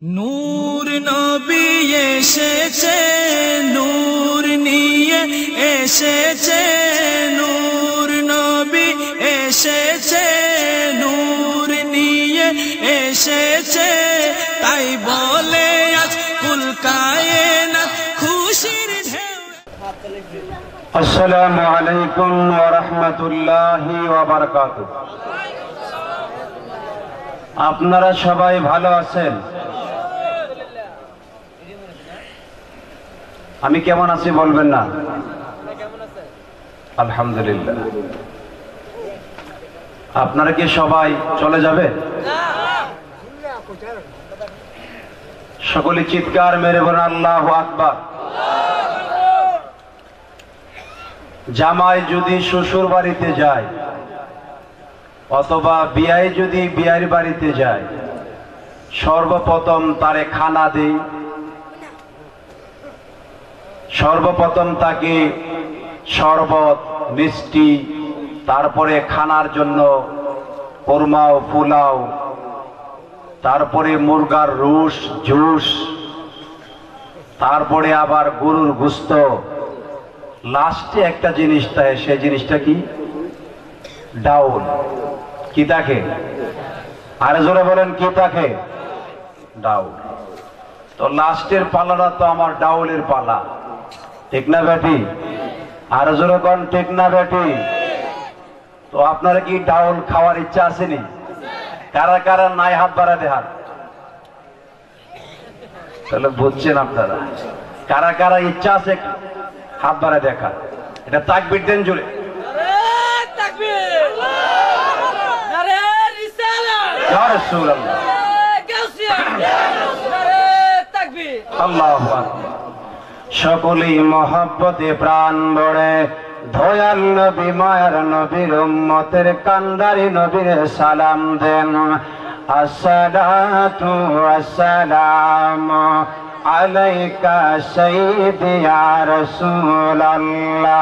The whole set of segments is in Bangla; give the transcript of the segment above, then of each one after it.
নূর নবী এসেছে, নূর নিয়ে এসেছে, নূর নবী এসেছে, নূর নিয়ে এসেছে, তাই বলে আজ কুল কায়নাত খুশির ঢেউ। আসসালামু আলাইকুম ওয়া রাহমাতুল্লাহি ওয়া বারাকাতুহু। আপনারা সবাই ভালো আছেন? আমি কেমন আছি বলবেন না? আলহামদুলিল্লাহ। আপনারা কি সবাই চলে যাবে? সকলে চিৎকার মেরে বলেন আল্লাহু আকবার। জামাই যদি শ্বশুর বাড়িতে যায় অথবা বিয়াই যদি বিয়ার বাড়িতে যায়, সর্বপ্রথম তারে খানা দেই, সর্বপ্রথম তাকে শরবত মিষ্টি, তারপরে খানার জন্য কোরমাও পোলাও, তারপরে মুরগার রুস জুস, তারপরে আবার গরুর গোশত, লাস্টে একটা জিনিস দেয়। সেই জিনিসটা কি? ডাউল। কি থাকে? আরে জোরে বলেন, কি থাকে? ডাউল। তো লাস্টের পালাটা তো আমার ডাউলের পালা, ঠিক না বেটি? আর জোরে কোন ঠিক না বেটি? তো আপনারা কি ডাউল খাওয়ার ইচ্ছা আসেনি? কারা কারা নাই হাত বাড়াতে হাত। তাহলে বুঝছেন আপনারা কারা কারা ইচ্ছা আছে হাত বাড়া দেখা। এটা তাকবীর দেন জোরে। ইয়া রাসূলুল্লাহ, আল্লাহু আকবার। সকলেই মহব্বতে প্রাণ ভরে দয়াল নবী মায়ার নবীর উম্মতের কান্ডারি নবীর সালাম দেন। আসসালাতু ওয়াসসালামু আলাইকা সাইয়্যিদি ইয়া রাসূলুল্লাহ।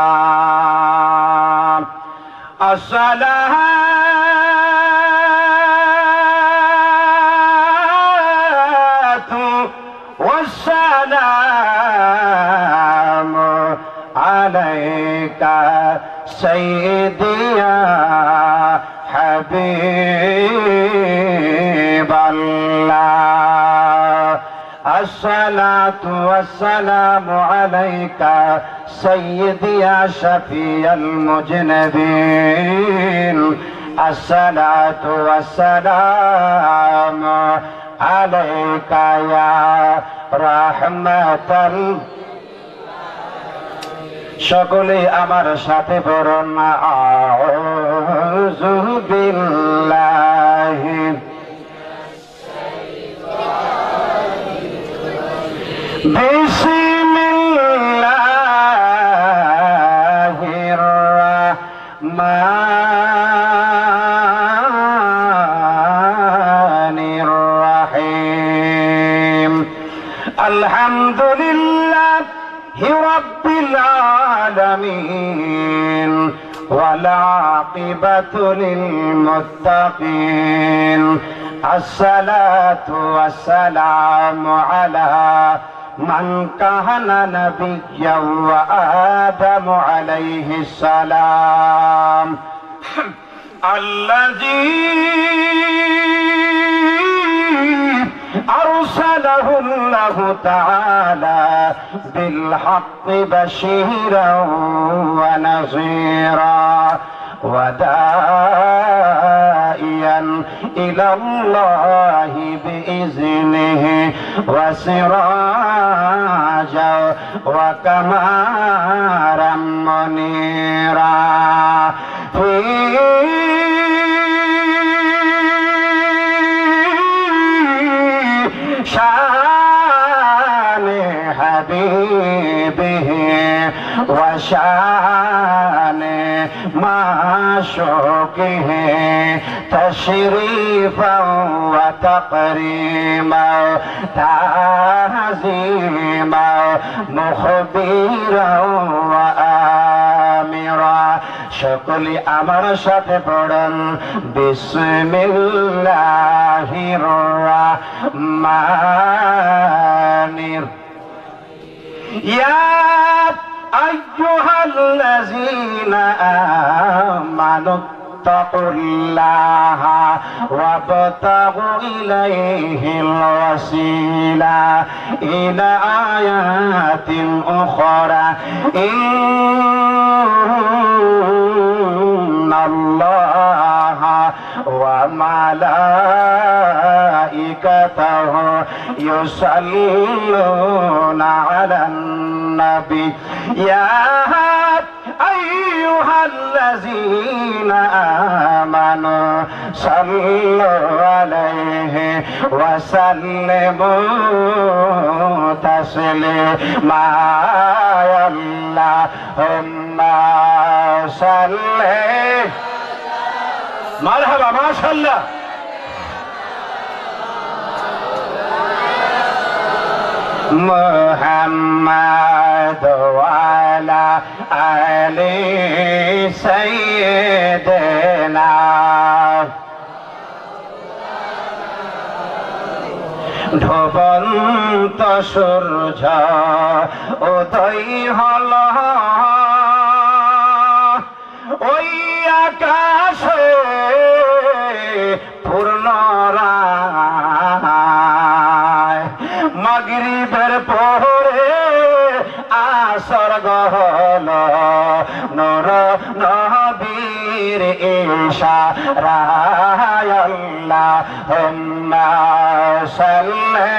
আসসালাতু ওয়াসসালামু আলাইকা সাইয়্যিদি ইয়া হাবিবাল্লাহ। আসসালাতু ওয়াসসালামু আলাইকা সাইয়্যিদি ইয়া শাফিয়াল মুজনাবিন। আসসালাতু ওয়াসসালামু আলাইকা ইয়া রাহমাতাল। সকলে আমার সাথে পড়ুন আউযু বিল্লাহি বিসমিল্লাহির রাহমানির রাহিম। আলহামদুলিল্লাহি রাব্বিল আলামিন ওয়াল আকিবাতু লিল মুত্তাকিন। আসসালাতু ওয়াসসালামু আলা মান কানা নাবিয়্যান ওয়া আদামু আলাইহিস সালাম আল্লাযী আরসালাহু আল্লাহু তাআলা বিল হাক্কি বাশীরান ওয়া নাযীরা ওয়া দাঈয়ান ইলাল্লাহি বিইজনিহি ওয়া সিরাজান ওয়া কামারাম মুনীরা ফি শানে হাবিবিহি ওয়া শানে মাশুকিহি তাশরীফান ওয়া তাকরীমান তা'যীমান মুখবিরান ওয়া আমিরা। সকলে আমার সাথে পড়ুন বিসমিল্লাহ বিসমিল্লাহির রাহমানির ইয়া আইয়ুহাল্লাযীনা আমানু তাকুল্লাহা ওয়াবতাগু ইলাইহিল ওয়াসিলা ইলা আয়াতিন উখরা ইন্নাল্লাহা ওয়া মালাইকাতাহু ইউসাল্লুনা আলান নাবী ইয়া আইয়ুহাল্লাযীনা আমানু সাল্লু আলাইহি ওয়া সাল্লিমু তাসলিমা আল্লাহুম্মা সাল্লি মারহাবা মাশাআল্লাহ মুহাম্মাদ ওয়া আলা আলি সাইয়্যিদিনা ডুবন্ত সূর্য উদয় হল ওই আকাশে পূর্ণ রায় মাগরিবের পরে আসর গহল নূর নবীর ইশারায় আল্লাহুম্মা সাল্লি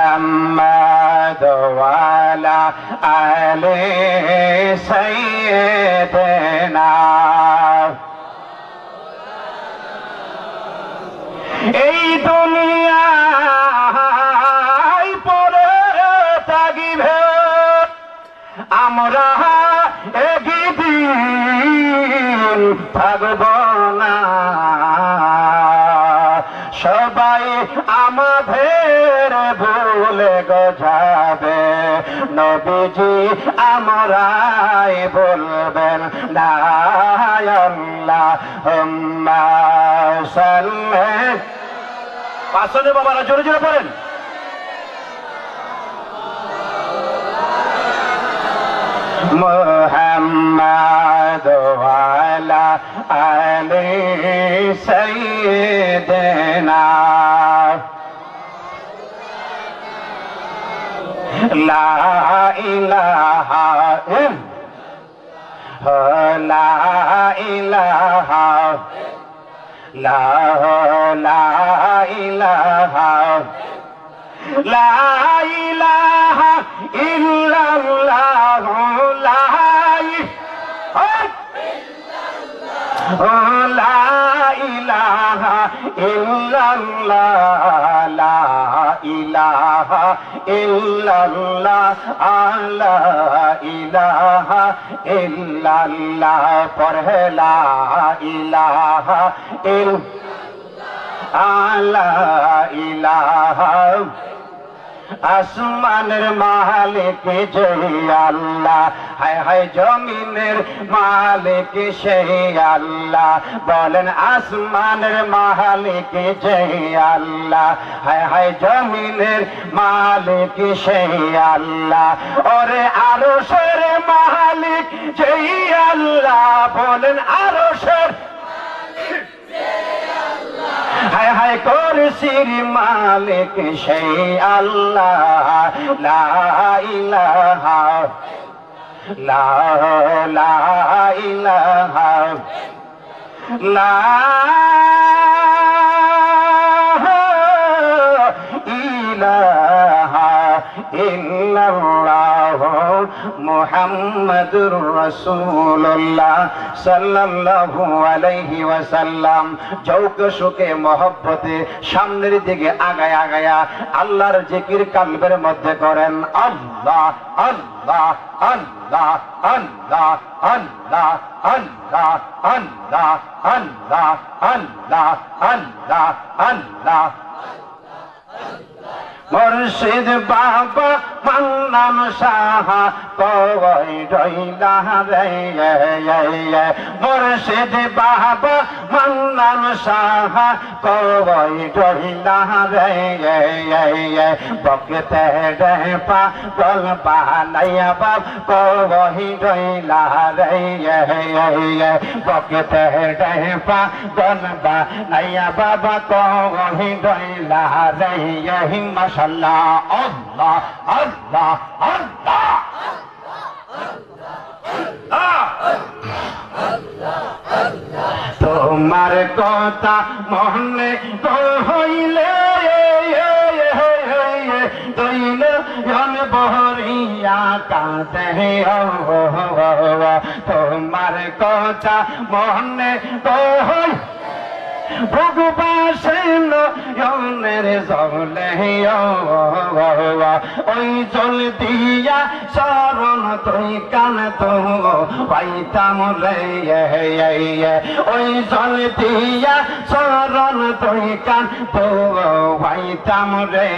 মুহাম্মাদ ওয়া আলা আলি সাইয়্যিদিনা এই দুনিয়ায় পড়ে থাকিবে আমরা একদিন থাকব না সবাই আমাদের ভুলে যাবে নবীজি আমরাই বলবেন না আল্লাহুম্মা সাল্লি পাঁচজনে বাবারা জোরে জোরে পড়েন মুহাম্মাদ ওয়া আলা আলি সাইয়্যিদিনা লা ইলাহা লা ইলাহা লা ইলাহা লা ইলাহা ইল্লাল্লাহ লা ইলাহা ইল্লাল্লাহ লা ইলাহা ইল্লাল্লাহ লা ইলাহা ইল্লাল্লাহ পড়ে লা ইলাহা ইল্লাল্লাহ ইলাহা আসমানের মালিক সেই আল্লাহ হায় হায় জমিনের মালিক সেই আল্লাহ বলেন আসমানের মালিক সেই আল্লাহ হায় হায় জমিনের মালিক সেই আল্লাহ ওরে আরশের মালিক সেই আল্লাহ বলেন আরশের হায় হায় কুরসির মালিক সেই আল্লাহ লা ইলাহা লা ইলাহা লা ইলাহা ইল্লাল্লাহ মুহাম্মাদুর রাসূলুল্লাহ সাল্লাল্লাহু আলাইহি ওয়াসাল্লাম জৌকে সুখে মহব্বতে সামনের দিকে আগায়া আগায়া আল্লাহর জিকির কলবের মধ্যে করেন আল্লাহ আল্লাহ আল্লাহ আল্লাহ আল্লাহ আল্লাহ আল্লাহ আল্লাহ আল্লাহ আল্লাহ আল্লাহ মুর্শিদ বাবা মান্নান সাহা কই রইলা রে মুর্শিদ বাবা মান্নান সাহা কই রইলা রে বকতে রে পাগল বানাইয়া বাপ কই রইলা রে বকতে রে পাগল বানাইয়া বাবা কই রইলা রে মাশাআল্লাহ আল্লাহ আল্লাহ আল্লাহ তোমার কথা মনে হইলে দইল বহরিয়া কাঁদে তোমার কথা মনে হই ভগবাসেন ইয়নের জলে ওই জল দিয়া শরণ তুই কান তো পাইতাম রে ওই জল দিয়া শরণ তুই কান তো পাইতাম রে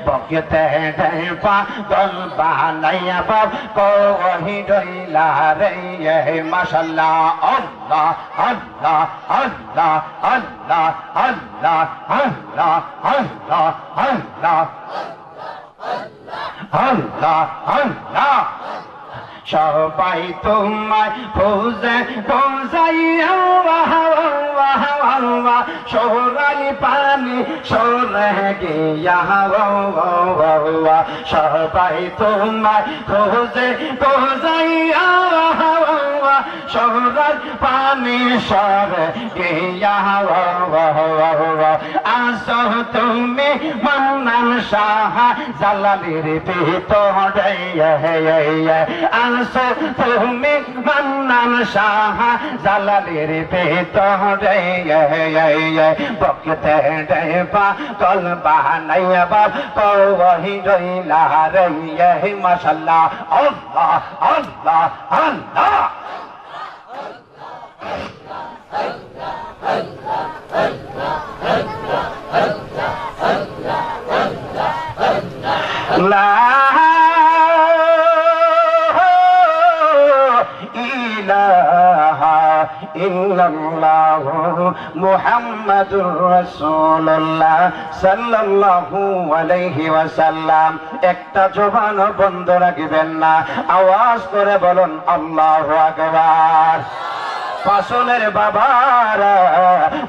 বকতে পাগল বানাইয়া বাপ কহি রইলা রে মাশাআল্লাহ আল্লাহ আল্লাহ আল্লাহ আল্লাহ আল্লাহ আল্লাহ আল্লাহ আল্লাহ আল্লাহ আল্লাহ সবাই তোমায় খুঁজে পৌঁছাইয়া সোরাই পানি সরে গিয়া সবাই তোমায় খুঁজে পৌঁছাইয়া সোরাই পানি সরে গিয়া আসো তুমি মান্নান সাহা জালালির ভিতরে আসো তুমি মান্নান সাহা জালালির ভিতরে বকতে পাগল বানাইয়া বাপ কহি রইলা রে মাশাআল্লাহ আল্লাহ আল্লাহ আল্লাহ লা ইলাহা ইল্লাল্লাহু মুহাম্মাদুর রাসূলুল্লাহ সাল্লাল্লাহু আলাইহি ওয়াসাল্লাম একটা জবান বন্ধ রাখবেন না আওয়াজ করে বলুন আল্লাহু আকবার পাশনের বাবারা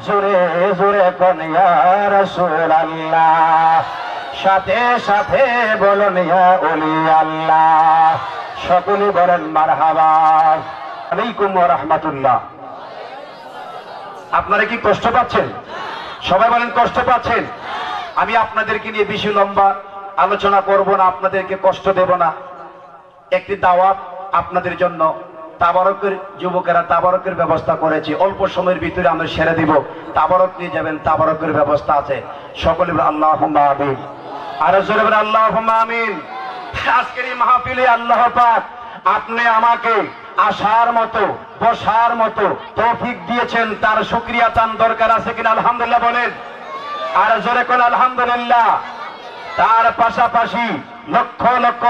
জোরে জোরে কোন ইয়া রাসূলুল্লাহ সাথে সাথে বলুন ইয়া ওলি আল্লাহ সকলে বলেন মারহাবা আলাইকুম ওয়া রাহমাতুল্লাহ আপনারা কি কষ্ট পাচ্ছেন সবাই বলেন কষ্ট পাচ্ছেন আমি আপনাদেরকে নিয়ে বেশি লম্বা আলোচনা করব না আপনাদেরকে কষ্ট দেব না একটি দাওয়াত আপনাদের জন্য তাবারকের যুবকেরা তাবারকের ব্যবস্থা করেছে অল্প সময়ের ভিতরে আমরা সেরে দিব তাবারক নিয়ে যাবেন তাবারকের ব্যবস্থা আছে সকলে আল্লাহুম্মা আমিন আর জোরে বলেন আল্লাহুম্মা আমিন আজকের এই মাহফিলে আল্লাহ পাক আপনি আমাকে আসার মতো বসার মতো তৌফিক দিয়েছেন তার শুকরিয়া চান দরকার আছে কিনা আলহামদুলিল্লাহ বলেন আর জোরে কোন আলহামদুলিল্লাহ তার পাশাপাশি লক্ষ লক্ষ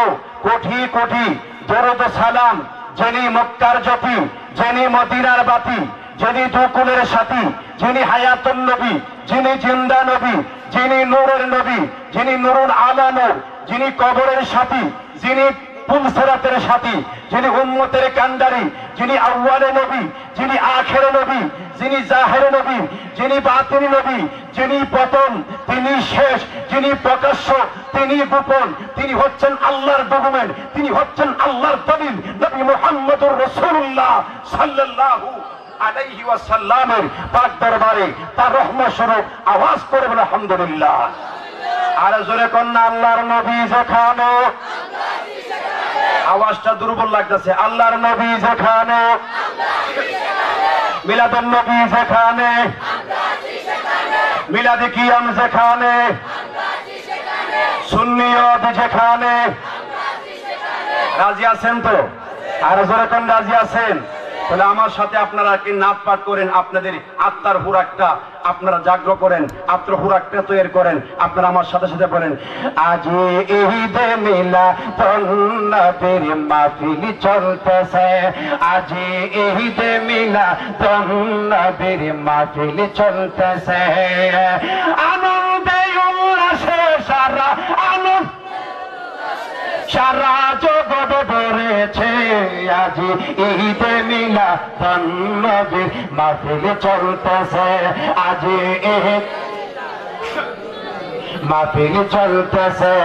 কোটি কোটি দরুদ সালাম যিনি মক্কার জ্যোতি যিনি মদিনার বাতি যিনি দুকুলের সাথী যিনি হায়াতুন নবী যিনি জিন্দা নবী যিনি নূরের নবী যিনি নুরুল আলা নূর যিনি কবরের সাথী যিনি পুলসিরাতের সাথী যিনি উম্মতের কান্ডারি যিনি আউয়ালে নবী যিনি আখিরে নবী যিনি জাহিরে নবী যিনি বাতিনি নবী যিনি প্রথম তিনি শেষ যিনি প্রকাশ্য তিনি গোপন তিনি হচ্ছেন আল্লাহর ডকুমেন্ট তিনি হচ্ছেন আল্লাহর দলিল নবী মুহাম্মদুর রাসূলুল্লাহ সাল্লাল্লাহু আলাইহি ওয়াসাল্লামের পাক দরবারে তার রহমত স্বরূপ আওয়াজ করে বলে আলহামদুলিল্লাহ আর জোরে কন্যা আল্লাহর নবী যেখানে আওয়াজটা দুর্বল লাগতেছে আল্লাহর নবী যেখানে মিলাদুন নবী যেখানে মিলাদে কিয়াম যেখানে সুন্নিয়ত যেখানে রাজি আছেন তো আর জোরে কোন রাজি আছেন তাহলে আমার সাথে আপনারা কি নাচ পাঠ করেন, আপনাদের আত্মার হুরাকটা আপনারা জাগ্র করেন, আত্মার হুরাকটা তৈরি করেন। আপনারা আমার সাথে সাথে বলেন, আজ ঈদে মিলাদুন-নবীর মাহফিল চলতেছে, আজ ঈদে মিলাদুন-নবীর মাহফিল চলতেছে, আনন্দে উল্লাসে সারা আনন্দ সারা জগৎ ভরেছে, আজ ঈদে মিলাদুন-নবীর মাহফিল চলতেছে, আজ মাহফিল চলতেছে,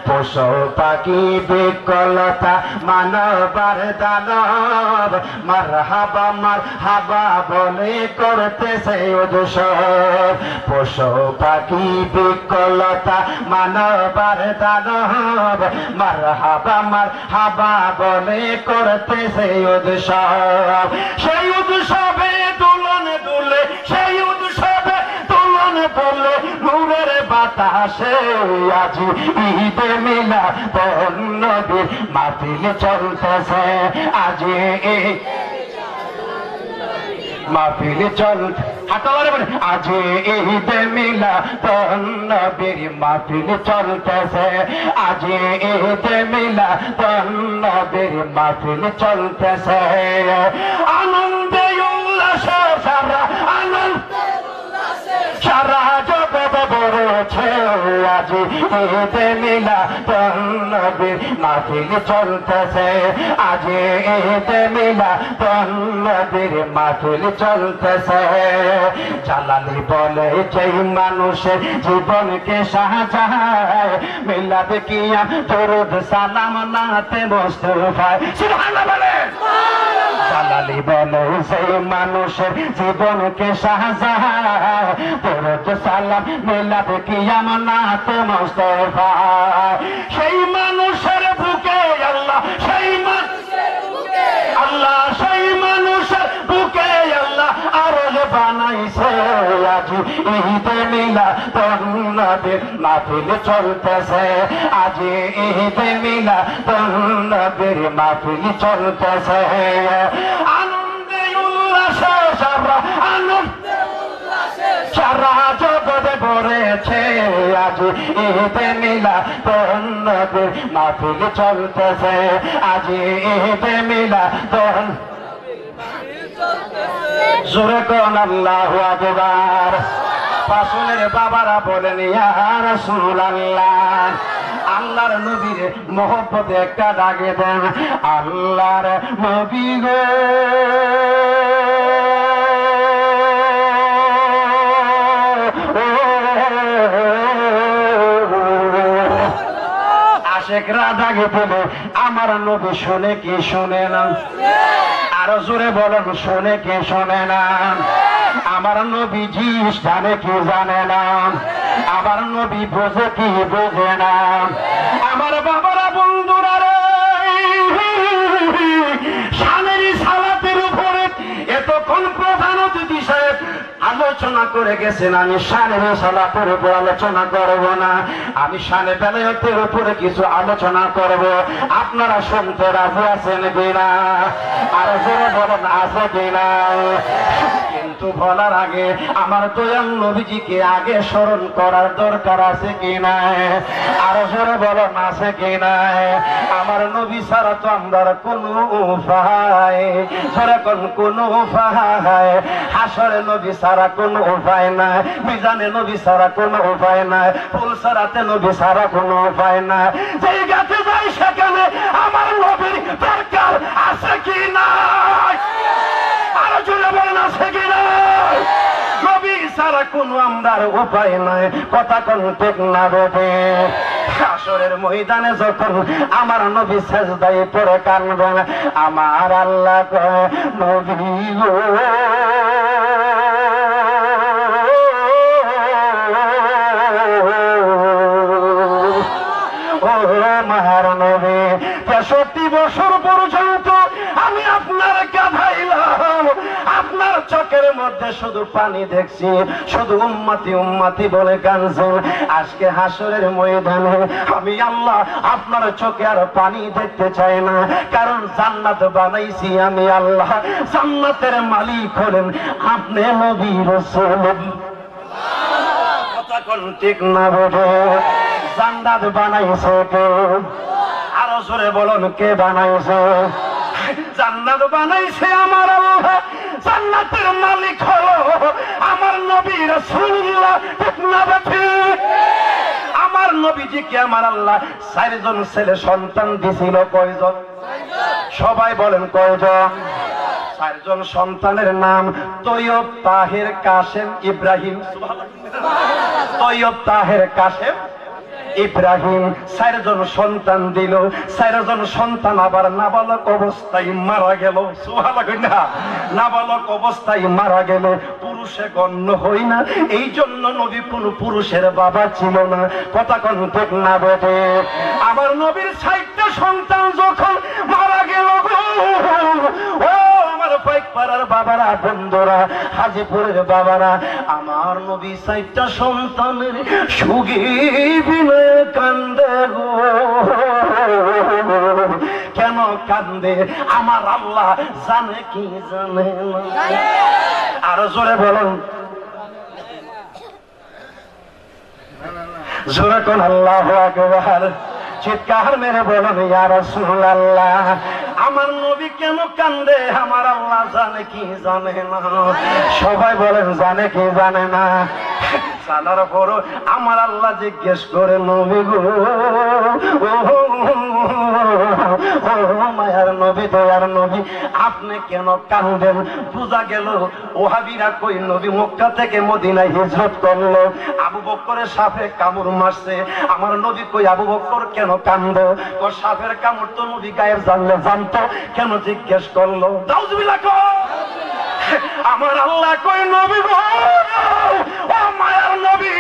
পশু পাখি বিকলতা মানবার দানব মারহাবা মারহাবা বলে করতেছে উৎসব, পশু পাখি বিকলতা মানবার দানব মারহাবা মারহাবা বলে করতেছে উৎসব, সেই উৎসবে দুলন দুলে, সেই উৎসবে দুলন দুলে নূরের বাতাসে, আজ ঈদে মিলাদুন-নবীর মাহফিল চলতেছে, আজ মাহফিল চলতে হাতবারে বলে, আজ ঈদে মিলাদুন-নবীর মাহফিল চলতেছে, আজ ঈদে মিলাদুন-নবীর মাহফিল চলতেছে, আনন্দে উল্লাসে সারা আনন্দ সারা জগৎ ভরেছে, আজ ঈদে মিলাদুন-নবীর মাহফিল চলতেছে, আজ ঈদে মিলাদুন-নবীর মাহফিল চলতেছে, জালালি বলে যেই মানুষের জীবনকে সাজায়, মিলাদ কিয়াম দরুদ সালাম নাতে মুস্তাফায়, সুবহানাল্লাহ বলেন। জালালি বলে সেই মানুষের জীবনকে সাজায়, দরুদ সালাম মিলাদ কিয়াম নাতে মুস্তাফায়, সেই মানুষের বুকে আল্লাহ, সেই মানুষের বুকে আল্লাহ, সেই মানুষের বুকে আল্লাহ আরশ বানাইছে, আজ ঈদে মিলাদুন-নবীর মাহফিল চলতেছে, আজ ঈদে মিলাদুন-নবীর মাহফিল চলতেছে, আনন্দে উল্লাসে সারা আনন্দে উল্লাসে সারা জগৎ ভরেছে, আজ ঈদে মিলাদুন-নবীর মাহফিল চলতেছে, আজ ঈদে মিলাদুন জোরে কোন আল্লাহু আকবার। পাশনের বাবারা বলেন ইয়া রাসূলুল্লাহ, আল্লাহর নবীর মহব্বতে একটা ডাকে দেন, আল্লাহর নবী গো আশেকরা ডাকে বলে, আমার নবী শুনে কি শুনে না, আরো জোরে বলেন শুনে কি শোনে না, আমার নবীজি জানে কি জানে না, আমার নবী বোঝে কি বোঝে না, আমার বাবারা বন্ধুরা রে, শানের সালাতের উপরে এতক্ষণ প্রধান অতিথি সাহেব আলোচনা করে গেছেন, আমি শানের সালাতের উপর আলোচনা করব না, আমি শানে বেলায়েতের উপরে কিছু আলোচনা করব, আপনারা শুনতে রাজি আছেন কিনা, আর জোরে বলেন আছে কিনা। কিন্তু বলার আগে আমার দয়াল নবীজিকে আগে স্মরণ করার দরকার আছে কিনা, আর জোরে বলেন আছে কিনা। আমার নবী ছাড়া তো আমরা কোনো উপায়, জোরে কোনো উপায়, হাসরে নবী ছাড়া কোনো উপায় নাই, মিজানে নবী ছাড়া কোনো উপায় নাই, ফুল ছাড়াতে নবী ছাড়া কোনো উপায় নাই, যেই গাছে যাই সেখানে আমার নবীর দরকার আছে কি নাই, আরো জোরে বলেন আছে কি নাই। নবী ছাড়া কোনো আমরার উপায় নাই, কথা কোন ঠিক না রে। হাসরের ময়দানে যখন আমার নবী সেজদায় পড়ে কাঁদবেন, আমার আল্লাহ কয় নবী গো মাহার নবী, ৬৩ বছর পর্যন্ত আমি আপনার কাঁধাইলাম, আপনার চোখের মধ্যে শুধু পানি দেখছি, শুধু উম্মতি উম্মতি বলে কাঁদছে। আজকে হাসরের ময়দানে আমি আল্লাহ আপনার চোখে আর পানি দেখতে চাই না, কারণ জান্নাত বানাইছি আমি আল্লাহ, জান্নাতের মালিক হলেন আপনি নবী রাসূল। কথা কোন ঠিক না বলে? জান্নাত বানাইছে কে? আরো জোরে বলুন, কে বানাইছে? জান্নাত বানাইছে আমার আল্লাহ, জান্নাতের মালিক হলো আমার নবী রাসূলুল্লাহ। ঠিক না ঠিক? আমার নবীজিকে আমার আল্লাহ 4 জন ছেলে সন্তান দিছিল। কয়জন? সবাই বলেন কয়জন? 4 জন সন্তানের নাম তৈয়ব, তাহের, কাসেম, ইব্রাহিম। তৈয়ব, তাহের, কাসেম, ইব্রাহিম 4 জন সন্তান দিল। 4 জন সন্তান আবার নাবালক অবস্থায় মারা গেল। সুবহানাল্লাহ। নাবালক অবস্থায় মারা গেলে পুরুষে গণ্য হই না, এই জন্য নবী কোন পুরুষের বাবা ছিল না। কথা কোন ঠিক না বেটে? আমার নবীর 4টা সন্তান যখন মারা গেল, ও আমার পাইকপাড়ার বাবারা, বন্ধুরা, হাজীপুরের বাবারা, আমার নবী 4টা সন্তানের সুখী বিনয় কান্দে গো। কেন কান্দে? আমার আল্লাহ জানে কি জানে না? আরো জোরে বলুন, জোরে কোন আল্লাহু আকবার। চিৎকার মেরে বলুন ইয়া রাসূলুল্লাহ। আমার নবী কেন কান্দে? আমার আল্লাহ জানে কি জানে না? সবাই বলেন, জানে কি জানে না? জানার পরও আমার আল্লাহ জিজ্ঞেস করে, নবী গো, ও মায়ার নবী, দয়ার নবী, আপনি কেন কান্দেন? বোঝা গেল ওহাবিরা কই নবী মক্কা থেকে মদিনায় হিজরত করলো, আবু বকরের সাপে কামড় মারছে। আমার নবী কই, আবু বকর কেন কান্দো? ও সাপের কামড় তো নবী গায়েব জানলে জানতো, কেন জিজ্ঞেস করলো? নাউজুবিল্লাহ কো। আমার আল্লাহ কই, নবী গো, ও মায়ার নবী,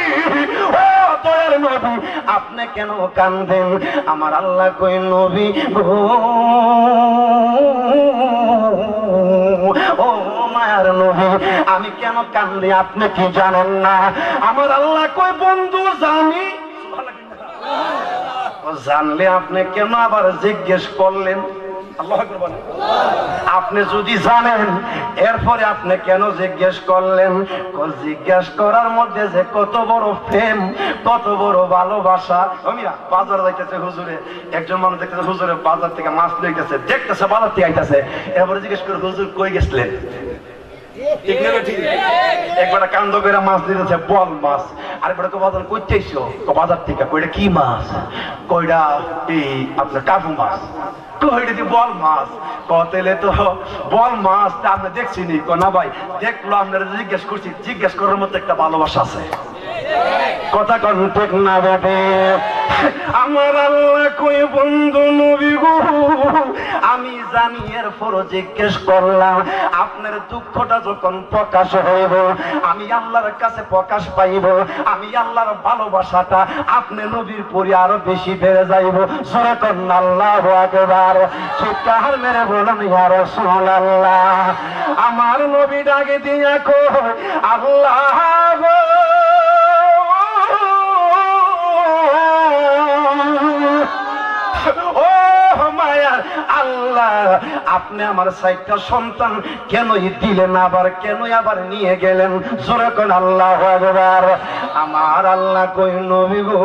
ও দয়ার নবী, আপনি কেন কান্দেন? আমার আল্লাহ কই, নবী গো, ও মায়ার নবী, আমি কেন কান্দি আপনি কি জানেন না? আমার আল্লাহ কই, বন্ধু জানি। জানলে আপনি কেন আবার জিজ্ঞেস করলেন? আপনি যদি জানেন এরপরে আপনি কেন জিজ্ঞেস করলেন? জিজ্ঞেস করার মধ্যে যে কত বড় প্রেম, কত বড় ভালোবাসা। বাজার যাইতেছে হুজুরে, একজন মানুষ দেখতেছে হুজুরে বাজার থেকে মাছ লইতেছে, দেখতেছে বাজার থেকে আইতেছে, এরপরে জিজ্ঞেস করে, হুজুর কই গেছিলেন? একবার কান্দ করে মাছ দিতেছে, বল মাছ। আরেকবার বাজার করতে আইসো, বাজার থেকে। কইটা কি মাছ? কইটা এই আপনার কাবু মাছ। বল মাছ। কতেলে তো বল মাছ আপনি দেখছিনি? না ভাই, দেখলো আপনারা জিজ্ঞেস করছি, জিজ্ঞেস করার মতো একটা ভালোবাসা আছে। কথা কন ঠিক না বেটে? আমার আল্লাহ কই, বন্ধু নবী গো, আমি জানি এরপর জিজ্ঞেস করলাম। আপনার দুঃখটা যখন প্রকাশ হইব, আমি আল্লাহর কাছে প্রকাশ পাইব, আমি আল্লাহর ভালোবাসাটা আপনি নবীর পরে আরো বেশি বেড়ে যাইব। জোরে কোন আল্লাহু আকবার। চিৎকার মেরে বলুন ইয়া রাসূলুল্লাহ। আমার নবী ডাকে দিয়া কই, আল্লাহ গো, ও মায়ার আল্লাহ, আপনি আমার 4টা সন্তান কেনই দিলেন, আবার কেনই আবার নিয়ে গেলেন? জোরে কোন আল্লাহু আকবার। আমার আল্লাহ কই, নবী গো,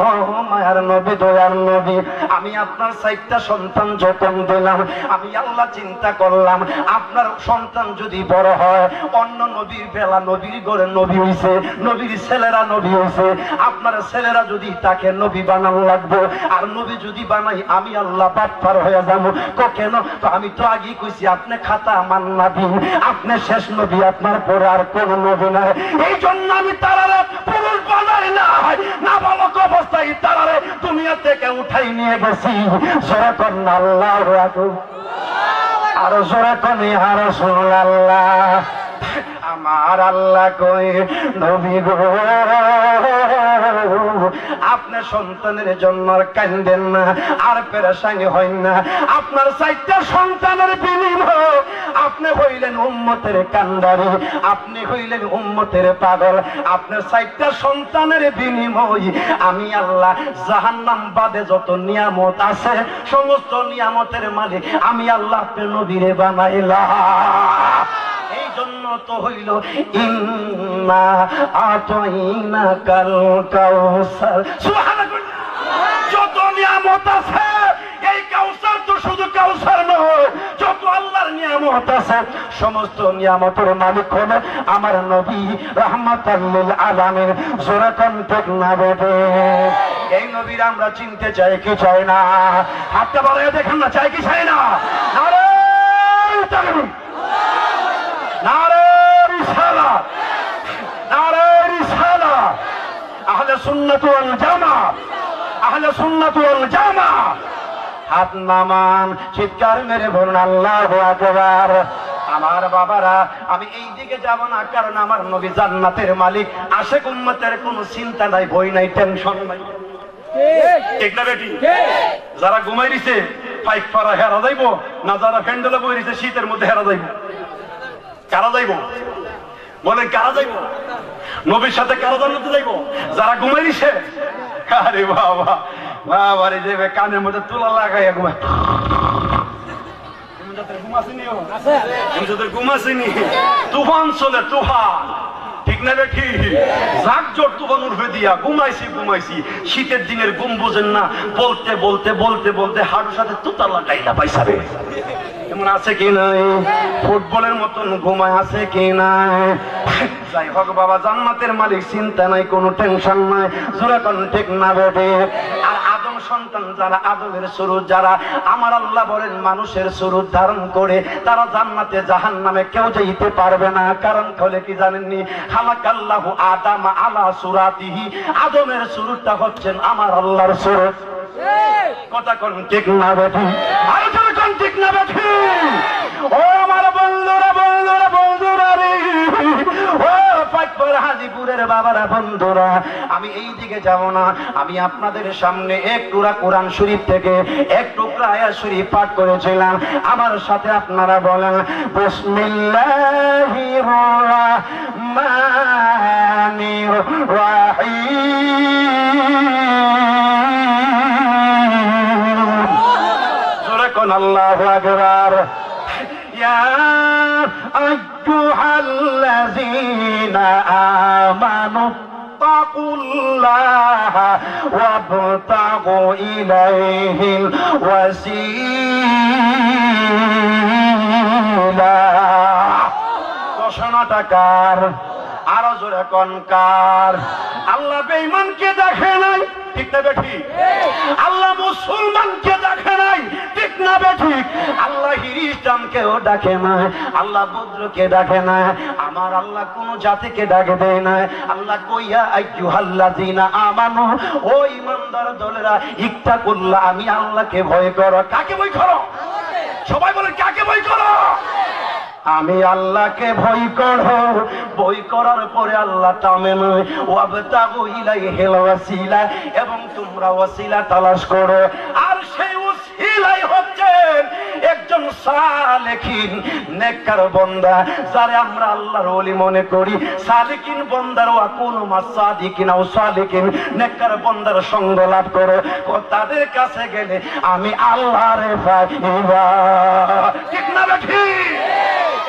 ও মায়ার নবী, দয়ার নবী, আমি আপনার 4টা সন্তান যখন দিলাম, আমি আল্লাহ চিন্তা করলাম, আপনার সন্তান যদি বড় হয়, অন্য নবীর বেলা নবীর ঘরে নবী হইছে, নবীর ছেলেরা নবী হইছে, আপনার ছেলেরা যদি তাকে নবী বানানো লাগবে, আর নবী যদি বানাই আমি আল্লাহ বাটপার হয়ে যাবো। কেন? আমি তো আগেই কইছি, আপনি খাতা আমার নবী, আপনি শেষ নবী, আপনার পরে আর কোন নবী নাই। এই জন্য আমি তারারে পুরুষ বানাই না, বালক অবস্থায় তারারে দুনিয়া থেকে উঠাই নিয়ে গেছি। জোরে কোন আল্লাহু আকবার। আরো জোরে কোন ইয়া রাসূলুল্লাহ। আমার আল্লাহ কই, নবী গো, আপনি সন্তানের জন্য আর কান্দেন না, আর পেরেশানি হয় না। আপনার 4টা সন্তানের বিনিময়ে আপনি হইলেন উম্মতের কান্ডারি, আপনি হইলেন উম্মতের পাগল। আপনার 4টা সন্তানের বিনিময়ে আমি আল্লাহ জাহান্নাম বাদে যত নিয়ামত আছে সমস্ত নিয়ামতের মালিক আমি আল্লাহ আপনার নবীরে বানাইলাম। এই জন্য তো হইল ইন্না আতাইনাকাল কাউসার। সুবহানাল্লাহ। যত নিয়ামত আছে এই কাউসার তো শুধু কাউসার নয়, যত আল্লাহর নিয়ামত আছে সমস্ত নিয়ামতের মালিক হলো আমার নবী রাহমাতাল লিল আলামিন। জোরে কোন ঠিক না বেটে? এই নবীর আমরা চিনতে চাই কি চাই না? হাতটা বাড়িয়ে দেখেন না, চাই কি চাই না? নারে তাকবীর, নারে রিসালাত, নারে রিসালাত। আহলে সুন্নাত ওয়াল জামাত, আহলে সুন্নাত ওয়াল জামাত। হাত নামান, চিৎকার মেরে বলুন আল্লাহু আকবার। আমার বাবারা, আমি এই দিকে যাব না, কারণ আমার নবী জান্নাতের মালিক। আশিক উম্মতের কোনো চিন্তা নাই, ভয় নাই, টেনশন নাই। ঠিক না বেটি? যারা ঘুমাই দিছে পাইক পাড়া হেরা যাইব না, যারা ফ্যান্ডেলে বই দিছে শীতের মধ্যে হেরা যাইব? কারা যাইব বলেন? কারা যাইব? নবীর সাথে কারা জান্নাতে যাইব? যারা ঘুমাই দিছে। আরে বাবা বাবা রে, যে কানের মধ্যে তুলা লাগাইয়া ঘুমায়। তুফান চলে, তুফান। ঠিক না বেঠি? ঝাঁকজোর তুফান উঠবে দিয়া ঘুমাইছি ঘুমাইছি। শীতের দিনের ঘুম বোঝেন না, বলতে বলতে বলতে বলতে হাঁটুর সাথে তুতা লাগাইলা পাইসাবে। এমন আছে কি নাই? ফুটবলের মতন ঘুমায় আছে কি নাই? যাই হোক বাবা, জান্নাতের মালিক, চিন্তা নাই, কোনো টেনশন নাই। জোরে কোন ঠিক না বেটে? আর আদম সন্তান যারা, আদমের সুরুত যারা, আমার আল্লাহ বলেন মানুষের সুরুত ধারণ করে তারা জান্নাতে জাহান্নামে কেউ যাইতে পারবে না। কারণ হলে কি জানেননি? খালাকাল্লাহু আদাম আলা সুরাতিহি। আদমের সুরুতটা হচ্ছেন আমার আল্লাহর সুরুত। কথা কোন ঠিক না বেঠি? আর কোন ঠিক না বেঠি? ও আমার বন্ধুরা, বন্ধুরা, বন্ধুরা রে, ও পাকপাড়া হাজিপুরের বাবারা, বন্ধুরা, আমি এই দিকে যাব না। আমি আপনাদের সামনে এক টুকরা কোরআন শরীফ থেকে এক টুকরা আয়াত শরীফ পাঠ করেছিলাম। আমার সাথে আপনারা বলেন বিসমিল্লাহির রাহমানির রাহিম। জোরে কোন আল্লাহু আকবার। ইয়া আইয়ুহাল্লাযীনা আমানু তাকুল্লাহা ওয়াবতাগু ইলাইহিল ওয়াসিলা। ঘোষণাটা কার? আরো জোরে কোন কার? আল্লাহ বেঈমানকে দেখে নাই, ঠিক না বেঠিক? আল্লাহ মুসলমানকে দেখে নাই, ঠিক না বেঠিক? আল্লাহ খ্রিস্টানকেও ডাকে নাই, আল্লাহ বৌদ্ধকে ডাকে নাই, আমার আল্লাহ কোন জাতিকে ডাকে দেয় না। আল্লাহ কইয়া আইয়ুহাল্লাযীনা আমানু, ও ঈমানদার দলেরা, ইত্তাকুল্লাহ, আমি আল্লাহকে ভয় করো। কাকে ভয় করো? সবাই বলেন, কাকে ভয় করো? আমি আল্লাহকে ভয় করো। ভয় করার পরে আল্লাহ থামে নয়, ওয়াবতাগু ইলাইহিল ওয়াসিলা, এবং তোমরা ওয়াসিলা তালাশ করো। আর সেই ওয়াসিলাই হচ্ছেন একজন সালেকিন নেককার বান্দা, যারে আমরা আল্লাহর ওলি মনে করি। সালেকিন বান্দার ওয়া কুনু মাসাদিকিন ও সালেকিন, নেককার বান্দার সঙ্গ লাভ করো। ও তাদের কাছে গেলে আমি আল্লাহরে পাইবা। ঠিক না বেঠি?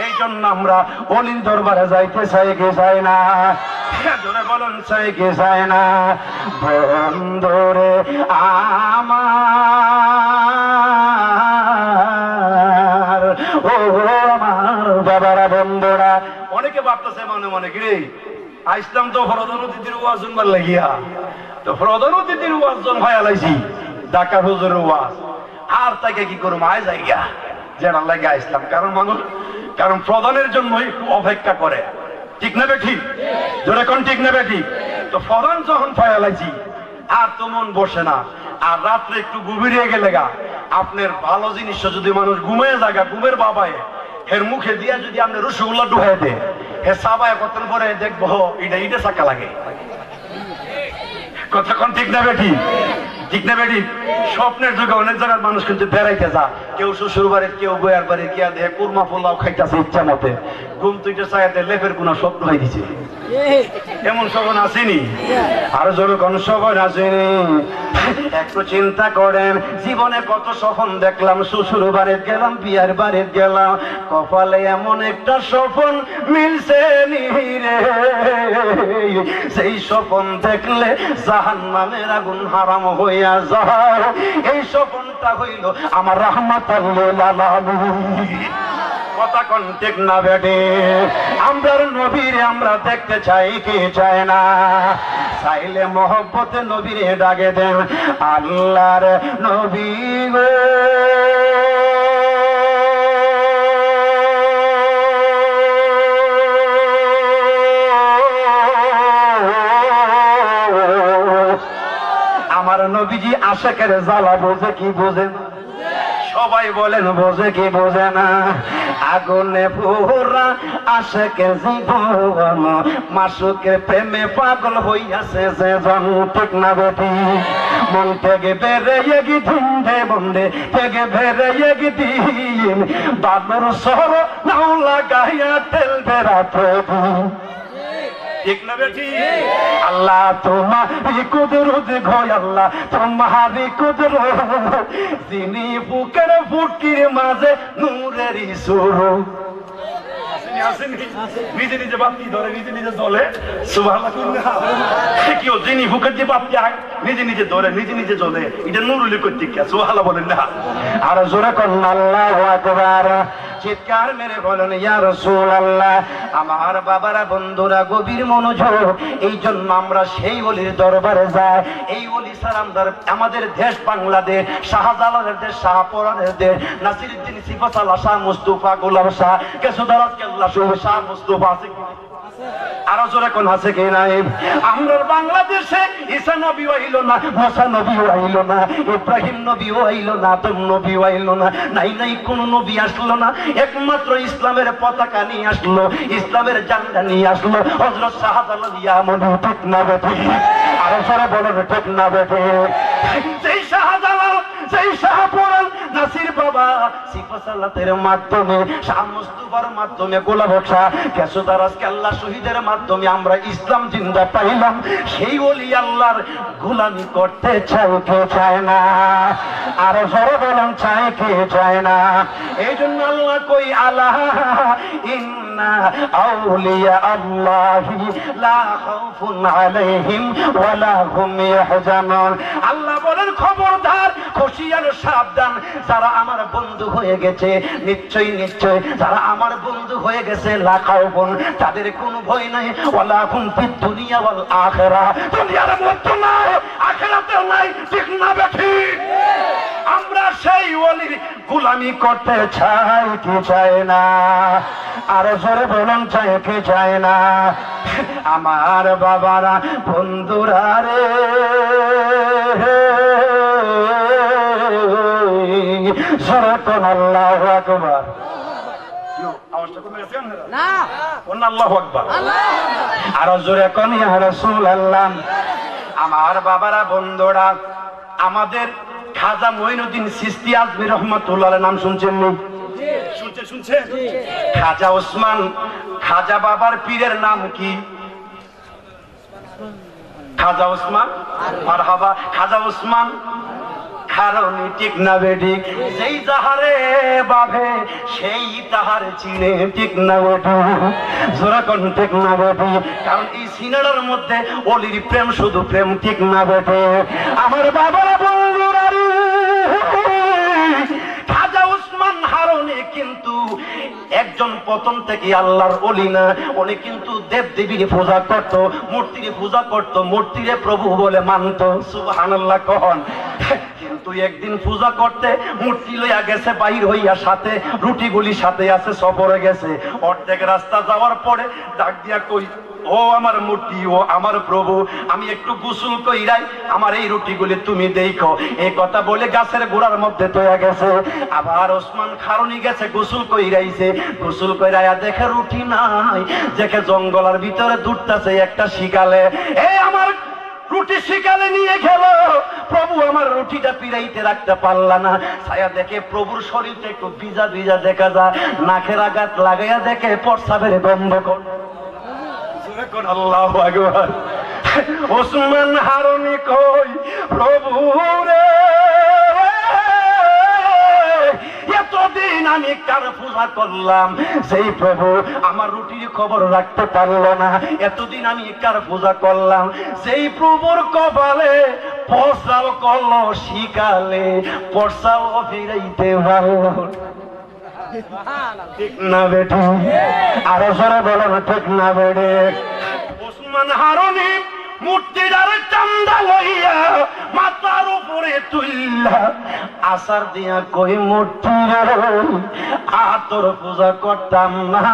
এই জন্য আমরা অলির দরবারে যাইতে চাই কি চাই না? জোরে বলুন, চাই কি চাই না? বন্ধুরে আমার, ও আমার বাবারা, বন্ধুরা, অনেকে ভাবতেছে মনে মনে, কি রে আইসলাম তো প্রধান অতিথির ওয়াজ শুনবার লাগিয়া, তো প্রধান অতিথির ওয়াজ জন ভাই আলাইছি, ঢাকা হুজুরের ওয়াজ, আর তাকে কি করবো আয় জায়গা যেন লাগে আইসলাম। কারণ মানুষ, কারণ প্রধানের জন্য একটু অপেক্ষা করে। ঠিক না বেঠিক? জোরে কোন ঠিক না বেঠিক? তো প্রধান যখন ফায়ালাইছি আর তো মন বসে না, আর রাত্রে একটু গভীরে গেলে গা আপনার ভালো জিনিস যদি মানুষ ঘুমিয়ে জায়গা, ঘুমের বাবায় এর মুখে দিয়া যদি আপনি রসগোল্লা ডুহাই দে, হে সাবায় কত পরে দেখবো এটা ইটে চাকা লাগে। কথা কোন ঠিক না বেঠিক? ঠিক না বেটি? স্বপ্নের যুগে অনেক জায়গার মানুষ কিন্তু বেড়াইতে যা, কেউ শ্বশুর বাড়ির, কেউ বইয়ার বাড়ি গিয়া দেহে কুরমা পোলাও খাইতেছে ইচ্ছা মতে, ঘুম তুইটা চাইতে লেপের কোন স্বপ্ন হয়ে দিছে। এমন স্বপ্ন আসেনি? আরো জোরে কোন স্বপ্ন আসেনি? একটু চিন্তা করেন, জীবনে কত স্বপ্ন দেখলাম, শ্বশুর বাড়ির গেলাম, বিয়ার বাড়ির গেলাম, কপালে এমন একটা স্বপ্ন মিলছে নি রে, সেই স্বপ্ন দেখলে জাহান্নামের আগুন হারাম হইয়া যায়। এই স্বপ্নটা হইল আমার রাহমাতুল লিল আলামিন। কথা কোন ঠিক না বেটে? আমরার নবীরে আমরা দেখতে চাই কি চাই না? চাইলে মহব্বতে নবীরে ডাকে দেন, আল্লাহর নবী গো আমার নবীজি আশিকের জ্বালা বোঝে কি বোঝে না? সবাই বলেন বোঝে কি বোঝে না? আগুনে পোড়া আশিকের জীবন, মাসুকের প্রেমে পাগল হইয়াছে যে জন। ঠিক না বেটি? মন থেকে বেড়ে গিদিন দে বন্দে থেকে বেড়ে গিদিন, বাদর সর নাও লাগাইয়া তেল বেড়াতে। ঠিক না বেটি? আল্লাহ তোমারি কুদরত গো, আল্লাহ তোমারি কুদরত, যিনি বুকের ফুটকির মাঝে নূরের সুর। নিজে নিজে বাতি ধরে, নিজে নিজে জ্বলে, সুবহানাল্লাহ। কেউ যিনি বুকের যে বাতি নিজে নিজে ধরে, নিজে নিজে জ্বলে, এটা নুরুলি করতে কে? সুবহানাল্লাহ বলেন না? আর জোরে করেন আল্লাহু আকবার। চিৎকার মেরে বলেন ইয়া রাসূলুল্লাহ। আমার বাবারা, বন্ধুরা, গভীর মনোযোগ। এই জন্য আমরা সেই ওলির দরবারে যাই। এই ওলি সালামদার আমাদের দেশ বাংলাদেশ, শাহজালালের দেশ, শাহপরানের দেশ, নাসিরউদ্দিন সিফাতুল্লাহ শাহ, মুস্তাফা গোলাম শাহ, কেশোদারাজ কেল্লা শাহ মুস্তাফা আছে কি? আরো জোরে কোন আছে কি নাই? আমরা বাংলাদেশে ঈসা নবী আইলো না, মুসা নবী আইলো না, ইব্রাহিম নবী আইলো না, আদম নবী আইলো না, নাই নাই কোন নবী আসলো না। একমাত্র ইসলামের পতাকা নিয়ে আসলো, ইসলামের ঝান্ডা নিয়ে আসলো হযরত শাহজালাল ইয়ামানি। ঠিক না বেটি? আরো জোরে বলেন ঠিক না বেটি? সেই শাহজালাল, সেই শাহপরান নাসির বাবা সিফাসালাতের মাধ্যমে, শাহ মুস্তাফার মাধ্যমে, গোলাম শাহ, কেশোদারাজ কেল্লা শহীদের মাধ্যমে আমরা ইসলাম জিন্দা পাইলাম। সেই ওলি আল্লাহর গোলামি করতে চাই কে চায় না? আর জোরে বলেন চাই কে চায় না? এই জন্য আল্লাহ কই আলা ইন্না আউলিয়া আল্লাহি লা খাউফুন আলাইহিম ওয়ালা হুম ইয়াহজানুন। আল্লাহ বলেন খবরদার, খুশিয়ার সাবধান, যারা আমার বন্ধু হয়ে গেছে, নিশ্চয়ই নিশ্চয় যারা আমার বন্ধু হয়ে গেছে, লা খাউফুন, তাদের কোনো ভয় নাই, ওয়ালা হুম ফিদ দুনিয়া ওয়াল আখিরা, দুনিয়ার মধ্যে নাই, আখিরাতেও নাই। ঠিক না বেঠি? আমরা সেই ওলির গোলামি করতে চাই কি চাই না? আর জোরে বলুন চাই কি চাই না? আমার বাবারা, বন্ধুরা রে, জোরে কোন আল্লাহু আকবার। আওয়াজটা কমে গেছে না? কোন আল্লাহু আকবার? আর জোরে কোন ইয়া রাসূলুল্লাহ। আমার বাবারা, বন্ধুরা, আমাদের খাজা মঈনুদ্দিন চিশতি আজমি রহমাতুল্লাহ আলাইহির নাম শুনছেন নি? শুনছেন? খাজা ওসমান, খাজা বাবার পীরের নাম কি? খাজা ওসমান। মারহাবা। খাজা ওসমান খারণী। ঠিক না বেঠিক? যেই যাহারে বাবে সেই তাহারে চিনে। ঠিক না বেঠি? জোরা কোন ঠিক না বেঠি? কারণ এই সিনেমার মধ্যে ওলির প্রেম শুধু প্রেম। ঠিক না বেঠি? আমার বাবারা, বন্ধুরা, খাজা ওসমান হারুনি কিন্তু একজন প্রথম থেকে আল্লাহর ওলি না। উনি কিন্তু দেব দেবীর পূজা করত, মূর্তির পূজা করত, মূর্তিরে প্রভু বলে মানত। সুবহানাল্লাহ কহন। কিন্তু একদিন পূজা করতে মূর্তি লইয়া গেছে বাহির হইয়া, সাথে রুটিগুলি সাথে আছে, সফরে গেছে। অর্ধেক রাস্তা যাওয়ার পরে ডাক দিয়া কই, ও আমার মূর্তি, ও আমার প্রভু, আমি একটু গোসল কইরাই, আমার এই রুটিগুলি তুমি দেখো। এই কথা বলে গাছের গোড়ার মধ্যে তৈয়া গেছে। আবার ওসমান খারুনি গেছে, গোসল কইরাইছে, গোসল কইরাইয়া দেখে রুটি নাই, দেখে জঙ্গলের ভিতরে দুধটাছে একটা শিকালে। এই আমার রুটি শিকালে নিয়ে গেল, প্রভু আমার রুটিটা পিড়াইতে রাখতে পারলা না। ছায়া দেখে প্রভুর শরীরটা একটু ভিজা ভিজা দেখা যায়, নাকের আঘাত লাগাইয়া দেখে প্রস্রাবের গন্ধ কর। আল্লাহু আকবার। ওসমান হারুনি কই, প্রভু রে এতদিন আমি কার পূজা করলাম, সেই প্রভু আমার রুটির খবর রাখতে পারলো না। এতদিন আমি কার পূজা করলাম, সেই প্রভুর কপালে পরসাও করলো শিকালে, পরসাও ফিরাইতে পারলো। ঠিক না বেটি? আরো সরে বলো না, ঠিক না বেটে? ওসমান হারুনি মূর্তিটার চান্দা লইয়া মাথার উপরে তুললা, আসার দিয়া কই মূর্তি তোর পূজা করতাম না,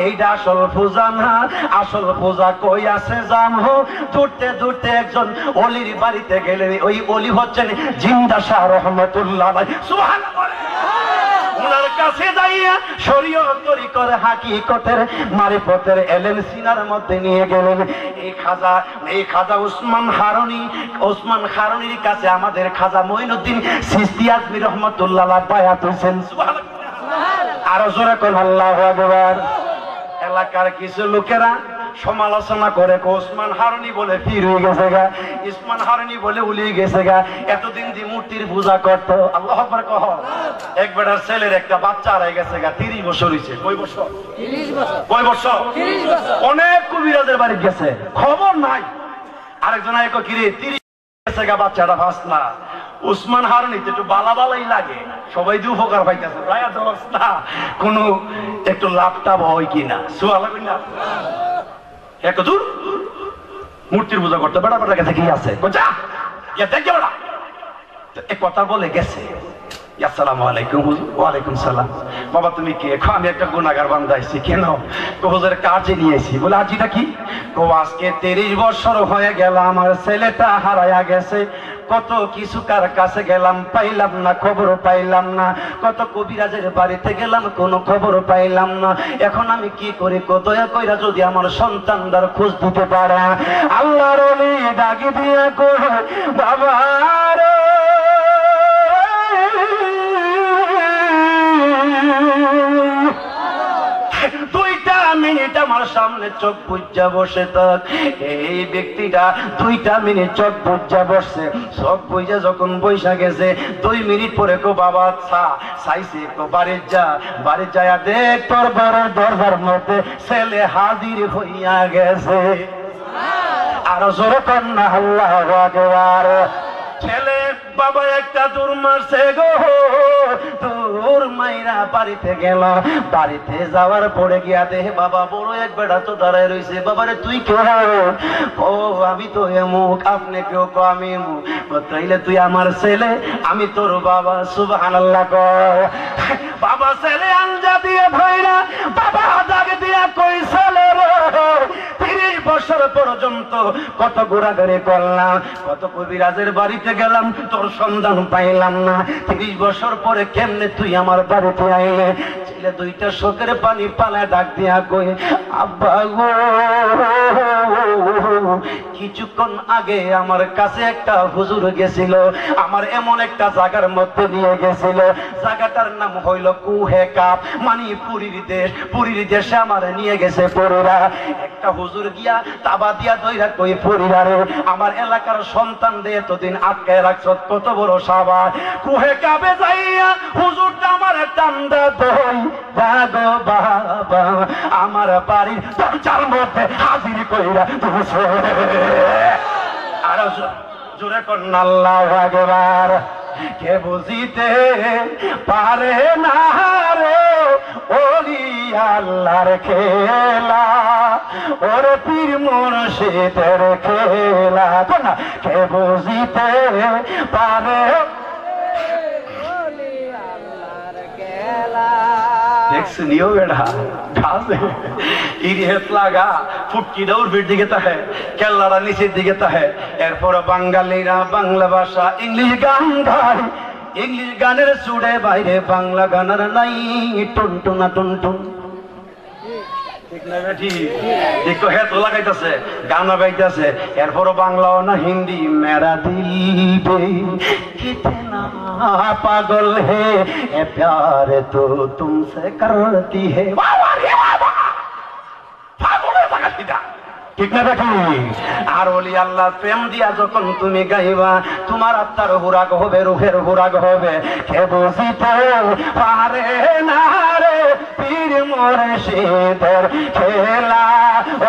এইটা আসল পূজা না, আসল পূজা কই আছে জানো? দূরতে দূরতে একজন অলির বাড়িতে গেলেন, ওই অলি হচ্ছেন জিন্দা শাহ রহমতুল্লাহ। সুবহানাল্লাহ। ওনার কাছে যাইয়া শরীয়ত তরিকর হাকিকতের মারিফতের এলেন সিনার মধ্যে নিয়ে গেলেন। এই খাজা ওসমান হারুনির কাছে আমাদের খাজা মঈনুদ্দিন চিশতি আজমি রহমতুল্লাহ বায়াত হইছেন। সুবহানাল্লাহ। আরো জোরে কোন আল্লাহু আকবার। এলাকার কিছু লোকেরা সমালোচনা করে, ওসমান হারুনি বলে পীর হয়ে গেছে গা, ওসমান হারুনি বলে উলিয়ে গেছে গা, এতদিন যে মূর্তির পূজা করতো। আল্লাহু আকবার কহ। এক বেটার ছেলের একটা বাচ্চা হারাই গেছে গা, 30 বছর হইছে। কয় বছর? 30 বছর। কয় বছর? 30 বছর। অনেক কবিরাজের বাড়ি গেছে, খবর নাই। আরেকজন আইকো কিরে 30 গেছে গা, বাচ্চাটা ফাস না। ওসমান হারুনিতে একটু বালাই লাগে, সবাই দিয়ে উপকার পাইতেছে, না কোন একটু লাভটা হয় কিনা। সুবহানাল্লাহ কইনা এক দূর মূর্তির পূজা করতে বেড়া বেড়া গেছে, কি আছে এক কথা বলে গেছে। আসসালামু আলাইকুম। ওয়ালাইকুম সালাম। বাবা তুমি কে? আমি একটা গুনাহগার বান্দা আইছি। কেন? হুজুরের কাজে নিয়েছি। বলে আজিটা কি? আজকে 30 বছর হয়ে গেল আমার ছেলেটা হারায়া গেছে, কত কিছু কার কাছে গেলাম পাইলাম না, খবর পাইলাম না, কত কবিরাজের বাড়িতে গেলাম কোনো খবর পাইলাম না, এখন আমি কি করি? দয়া কইরা যদি আমার সন্তানদার খোঁজ দিতে পারে। আল্লাহর ওলি ডাকি দিয়া কই, বাবা মিনিট আমার সামনে চোখ বুজ্জা বসে থাক। এই ব্যক্তিটা 2 মিনিট চোখ বুজ্জা বসছে, চোখ বুজ্জা যখন বৈশা গেছে 2 মিনিট পরে কো বাবা চাইছে কো বাড়ি যায়া দেখ তোর বড় দরবার মধ্যে ছেলে হাজির হইয়া গেছে। আরো জোরে কন্যা আল্লাহু আকবার। ছেলে বাবা একটা দূর মারছে গো, দূর মাইরা বাড়িতে গেল। বাড়িতে যাওয়ার পরে গিয়া দেখে বাবা বড় এক বেড়া তো দাঁড়ায় রয়েছে। বাবারে তুই কে? ও আমি তো এমুক। আপনি কেউ? আমি এমুক। তাইলে তুই আমার ছেলে, আমি তোর বাবা। সুবহানাল্লাহ কর। বাবা ছেলে আঞ্জা দিয়ে ভাইরা বাবা দাগ দিয়া কই, ছেলে রে 30 বছর পর্যন্ত কত ঘোরাঘুরি করলাম, কত কবিরাজের বাড়িতে গেলাম, তোর সন্ধান পাইলাম না। 30 বছর পরে কেমনে তুই আমার বাড়িতে আইলে? ছেলে 2টা চোখের পানি পালায় ডাক দিয়া কই, আব্বা গো কিছুক্ষণ আগে আমার কাছে একটা হুজুর গেছিল, আমার এমন একটা জায়গার মধ্যে নিয়ে গেছিল, জায়গাটার নাম হইল কুহে কাপ, মানে পুরীর দেশে আমার নিয়ে গেছে পরীরা। একটা হুজুর গিয়া তাবা দিয়া দইরা কই, পরীরা রে আমার এলাকার সন্তান দিয়ে এতদিন আটকায় রাখছ, কত বড় সাবাস। কুহে কাপে যাইয়া হুজুরটা আমার টান্দা দই দাগো বাবা আমার বাড়ির দরজার মধ্যে হাজির কইরা তুলছে। আর জোরে কন্যা আল্লাহু আকবার। কে বুঝিতে পারে না রে ওলি আল্লাহর খেলা, ওর পীর মুর্শিদের খেলা। কে বুঝিতে পারে देखो बेटा घास इरियत लगा फुटकी दौड़ फिर दिखता है केल्लारा नीचे दिखता है एरपर बांगालीरा बांगला भाषा इंग्लिश गान गाय इंग्लिश गानेर सुरे बाइरे बांगला गानार नाई टुनटुना टुनटुन ঠিক না বেটি? একটু হেত লাগাইতেছে, গানা গাইতেছে, এরপরও বাংলাও না হিন্দি। মেরা দিল বে কিতনা পাগল হে এ প্যার তো তুমসে করতি হে। পাগলের জায়গা সিধা, ঠিক না বেটি? আর ওলি আল্লাহ প্রেম দিয়া যখন তুমি গাইবা, তোমার আত্মার হুরাগ হবে, রুহের হুরাগ হবে। কে বুঝিতে পারে না রে পীর মুর্শিদের খেলা,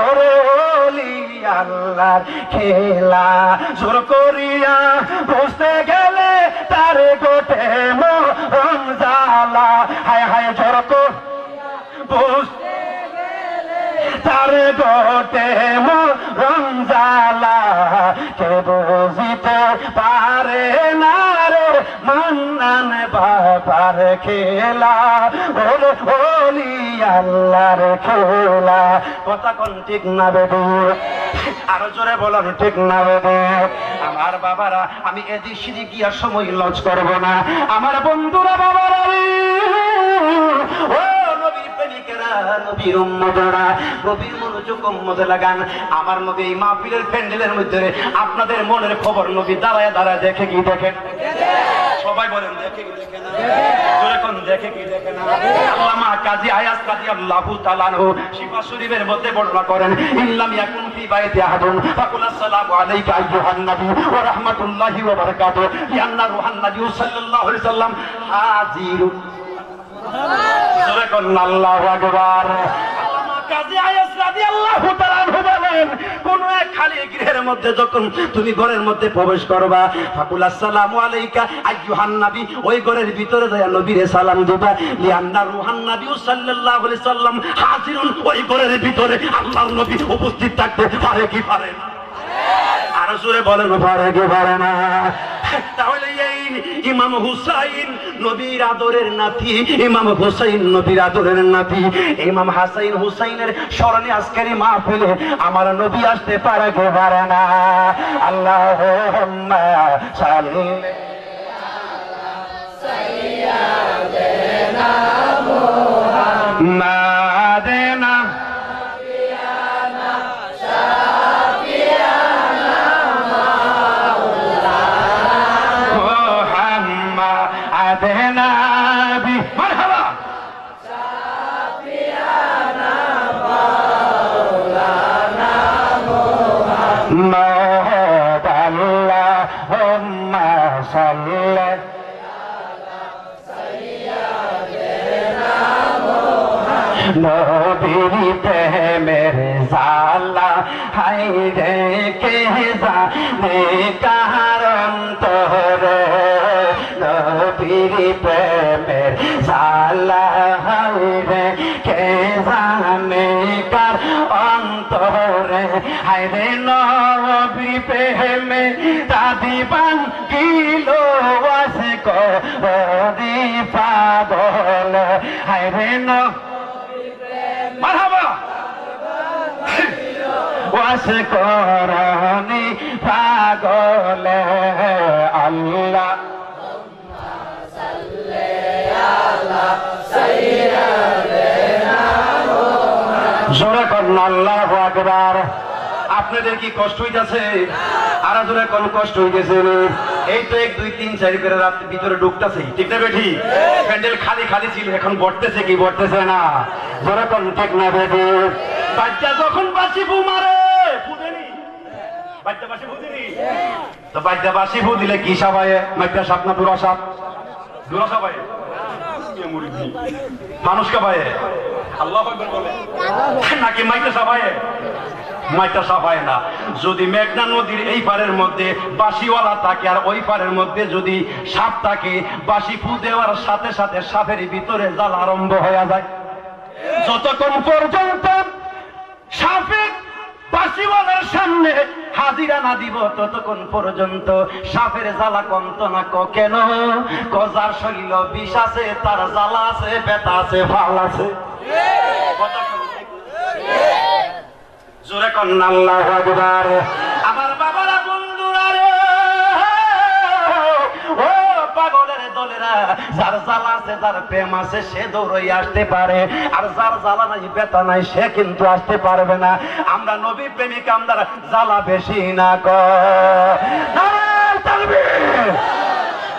ওরে ওলি আল্লাহর খেলা। জোর করিয়া বুঝতে গেলে তার গোটে মরম জ্বালা। হায় হায় জোর বুঝতে তার গোটে মরম জ্বালা। কে বুঝিতে পারে না রে মান্নান বাবার খেলা, ওরে ওলি আল্লাহর খেলা। কথা কোন ঠিক না বেটি? আরো জোরে বলুন ঠিক না বেটি? আমার বাবারা, আমি এদিক সেদিক গিয়া সময় লজ করব না। আমার বন্ধুরা, বাবারা, ও নবীর প্রেমিকেরা, নবীর উম্মতেরা, নবীর মনোযোগ উম্মতে লাগান। আমার নবী এই মাহফিলের প্যান্ডেলের মধ্যে আপনাদের মনের খবর নবী দাঁড়ায় দাঁড়ায় দেখে কি দেখেন? সবাই বলেন দেখে কি দেখে না? জোরে কোন দেখে কি দেখে না? আল্লামা কাজী আয়াজ রাদিয়াল্লাহু তাআলা আনহু শিফা শরীফের মধ্যে বর্ণনা করেন, ইল্লাম ইয়াকুন ফি বাইতি আহাদুন ফাকুল আসসালামু আলাইকা আইয়ুহান নবী ওয়া রাহমাতুল্লাহি ওয়া বারাকাতুহু লিআন্না রূহান নবী সাল্লাল্লাহু আলাইহি সাল্লাম হাজিরুন। জোরে কোন আল্লাহু আকবার। কাজী আয়াজ রাদিয়াল্লাহু তাআলা আনহু বলেন, কোন এক খালি গৃহের মধ্যে যখন তুমি ঘরের মধ্যে প্রবেশ করবা, ফাকুল আসসালামু আলাইকা আইয়ুহান নবী, ওই ঘরের ভিতরে যায় নবীরে সালাম দিবা। লিআন্না রূহান নবী সাল্লাল্লাহু আলাইহি সাল্লাম হাজিরুন, ওই ঘরের ভিতরে আল্লাহর নবী উপস্থিত থাকতে পারে কি পারে না? আর জোরে বলেন পারে কি পারে না? তাহলে এই ইমাম হুসাইন নবীর আদরের নাতি, ইমাম হুসাইন নবীর আদরের নাতি, ইমাম হাসাইন হুসাইনের স্মরণে আজকের এই মাহফিলে আমার নবী আসতে পারে কি পারে না? আল্লাহুম্মা সাল্লি আলা সাইয়্যিদিনা মুহাম্মাদিনা نبي مرحبا شافيانا مولانا محمد اللهم صل على سيدنا محمد نبي প্রেমের জালা হায় রে কে জানে কারণ তোরে, নবীর প্রেমের জালা হায় রে কে জানে কার অন্তরে। হায় রে নবীর প্রেমে দাদি বাঙ্গিল ওয়াসে করি পাগল। হায় রে মারহাবা ওয়াসে করনি পাগল। আল্লাহ জোরে কন্যা আল্লাহু আকবার। আপনাদের কি কষ্ট হইতেছে? আর জোরে কোন কষ্ট হইতেছে? এই তো 1 2 3 4 করে রাত ভিতরে ঢুকতেছে, ঠিক না বেঠি? প্যান্ডেল খালি খালি ছিল, এখন বর্তেছে কি বর্তেছে না? জোরে কোন ঠিক না বেঠি? বাচ্চা যখন বাসি ফু মারে, ফুদেনি বাচ্চা বাসি ফু দিনি তো বাচ্চা বাসি ফু দিলে কি সাবায়ে? মাইটা সাপ না পুরা সাপ? পুরা সাবায়ে মানুষ কাবায়ে? আল্লাহু আকবার বলে নাকি মাইটা সাবায়ে? মাইটা সাবায়ে না। যদি মেঘনা নদীর এই পারের মধ্যে বাঁশিওয়ালা থাকে আর ওই পারের মধ্যে যদি সাপ থাকে, বাঁশি ফু দেওয়ার সাথে সাথে সাপের ভিতরে জাল আরম্ভ হয়ে যায়। যতক্ষণ পর্যন্ত সাপের বাঁশিওয়ালার সামনে হাজিরা না দিব ততক্ষণ পর্যন্ত সাপের জ্বালা কমত না। কেন? যার শরীর বিষ আছে, তার জ্বালা আছে, ব্যথা আছে, ফাল আছে। জোরে কন্যা আল্লাহু আকবার। আমার বাবারা, বন্ধুরা রে, ও পাগলের দলেরা, যার জ্বালা আছে, যার প্রেম আছে, সে দৌড়ই আসতে পারে, আর যার জ্বালা নাই, ব্যথা নাই, সে কিন্তু আসতে পারবে না। আমরা নবী প্রেমিক, আমরা জ্বালা বেশি না কর। নারে তাকবীর,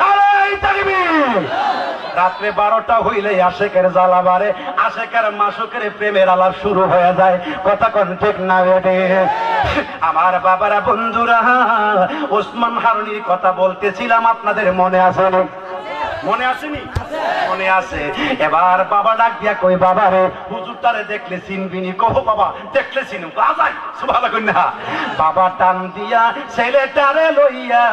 নারে তাকবীর। রাত্রে 12টা হইলে আশেকের জ্বালা বাড়ে, আশেকের মাসুকের প্রেমের আলাপ শুরু হয়ে যায়। কথা কোন ঠিক না বেটে? আমার বাবারা, বন্ধুরা, ওসমান হারুনির কথা বলতেছিলাম, আপনাদের মনে আছে না? মনে আসেনি? মনে আছে। এবার বাবা ডাক দিয়া কই, বাবা রে, হুজুরটারে দেখলে চিনবিনি? কহ বাবা, দেখলে চিনুম। আজাই সুবহানাল্লাহ। বাবা টান দিয়া ছেলেটারে লইয়া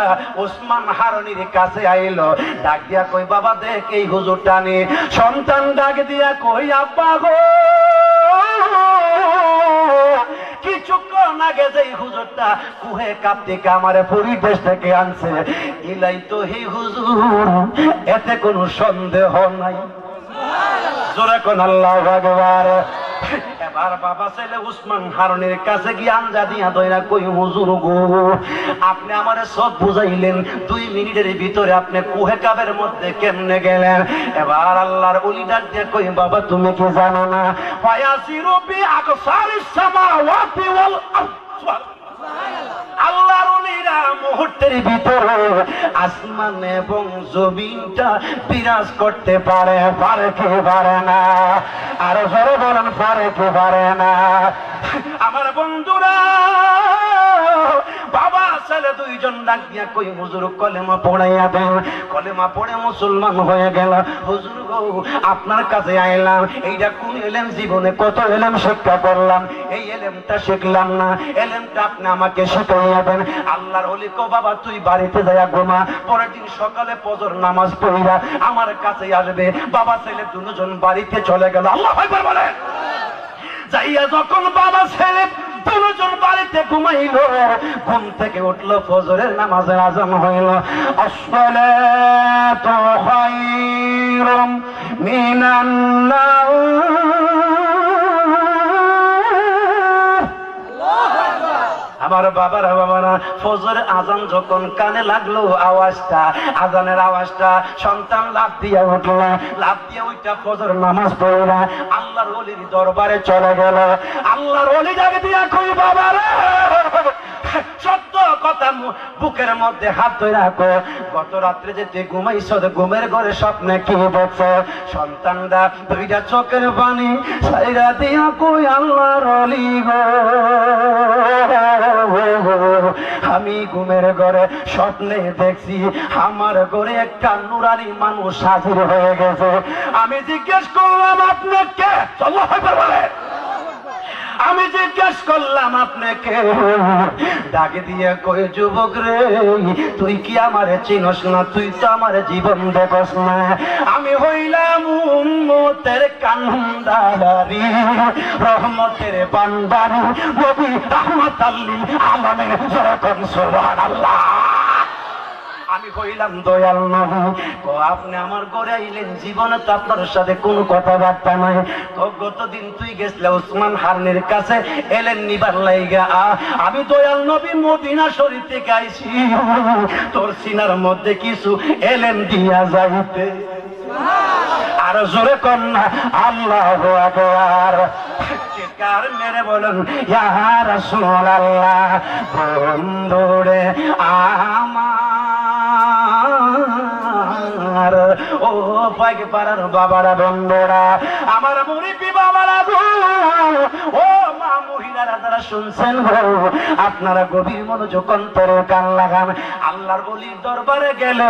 ওসমান হারুনির কাছে আইলো। ডাক দিয়া কই, বাবা দেখ এই হুজুরটা নে। সন্তান ডাক দিয়া কই, আব্বা গো, কিছুক্ষণ আগে যে হুজুরটা কুহে কাঁপতে আমারে পরিবেশ থেকে আনছে, ইলাই তো হে হুজুর, এতে কোনো সন্দেহ নাই। জোরে কোন আল্লাহু আকবার। এবার বাবা ছেলে উসমান হারুনের কাছে গিয়ে আঞ্জা দিয়া দইরা কই, হুজুর গো, আপনি আমারে সব বুঝাইলেন, 2 মিনিটের ভিতরে আপনি কুহে কাবের মধ্যে কেমনে গেলেন? এবার আল্লাহর ওলি ডাক দিয়ে কই, বাবা তুমি কি জানো না, ফায়াসিরু বি আকসারিস সামাওয়াতি ওয়াল আরদ। আল্লাহর ওলিরা মুহূর্তের ভিতরে আসমান এবং জমিনটা বিরাজ করতে পারে, পারে কি পারে না? আর জোরে বলেন, পারে কি পারে না? আমার বন্ধুরা, বাবা ছেলে দুইজন ডাক দিয়া কই, হুজুর কলেমা পড়াইয়া দেন। কলেমা পড়ে মুসলমান হয়ে গেল। হুজুর গো, আপনার কাছে আইলাম, এইটা কোন এলেম? জীবনে কত এলেম শিক্ষা করলাম, এই এলেমটা শিখলাম না, এলেমটা আপনি আমাকে শিখাইয়া দেন। আল্লাহর ওলি কো, বাবা তুই বাড়িতে যাইয়া ঘুমা, পরের দিন সকালে ফজর নামাজ পড়িয়া আমার কাছে আসবে। বাবা ছেলে দুজন বাড়িতে চলে গেল। আল্লাহু আকবার বলেন। যাইয়া যখন বাবা ছেলে দুজন বাড়িতে ঘুমাইল, ঘুম থেকে উঠলো, ফজরের নামাজের আজান হইল। আসসালাতু খায়রুম মিনান নাওম। আমার বাবারা, ফজর আজান যখন কানে লাগলো, আওয়াজটা, আজানের আওয়াজটা, সন্তান লাফ দিয়া উঠল, লাফ দিয়া ওইটা ফজর নামাজ পড়লা, আল্লাহর ওলির দরবারে চলে গেল। আল্লাহর ওলি ডাক দিয়া কই, বাবারে, সত্য কথা বুকের মধ্যে হাত ধরে রাখো, গত রাত্রে যে তুই ঘুমাইছ, ঘুমের ঘরে স্বপ্নে কি দেখছ? সন্তানরা 2টা চোখের পানি ছাইরা দিয়া কই, আল্লাহর ওলি গো, আমি ঘুমের ঘরে স্বপ্নে দেখছি আমার ঘরে একটা নুরানি মানুষ হাজির হয়ে গেছে। আমি জিজ্ঞেস করলাম, আপনি কে? আল্লাহু আকবার বলেন। আমি জিজ্ঞেস করলাম, আপনাকে? ডাকে দিয়ে কই, যুবক রে, তুই কি আমারে চিনস না? তুই তো আমার জীবন দেখস না। আমি হইলাম উম্মতের কান্দারি, রহমতের বান্দারি, নবী রাহমাতাল লিল আলামিন। সুবহানাল্লাহ। আমি কইলাম, দয়াল নবী, আপনি আমার ঘরে আইলেন, জীবনে তো আপনার সাথে কোনো কথাবার্তা নাই। গতদিন তুই গেছলে ওসমান হারুনের কাছে, এলেন নিবার লাইগা। আমি দয়াল নবী মদিনা শরীফ থেকে আইছি, তোর সিনার মধ্যে কিছু এলেন দিয়া যাইতে। আর জোরে কন্যা আল্লাহু আকবার। চিৎকার মেরে বলেন, ইয়া রাসূলুল্লাহ, বন্ধুরে আমার, ও পাইকে পাড়ার বাবারা, বন্ধুরা, আমার মুরিবি বাবারা গো, ও মা মহিলারা যারা শুনছেন গো, আপনারা গভীর মনোযোগ অন্তরে কান লাগান। আল্লাহর ওলির দরবারে গেলে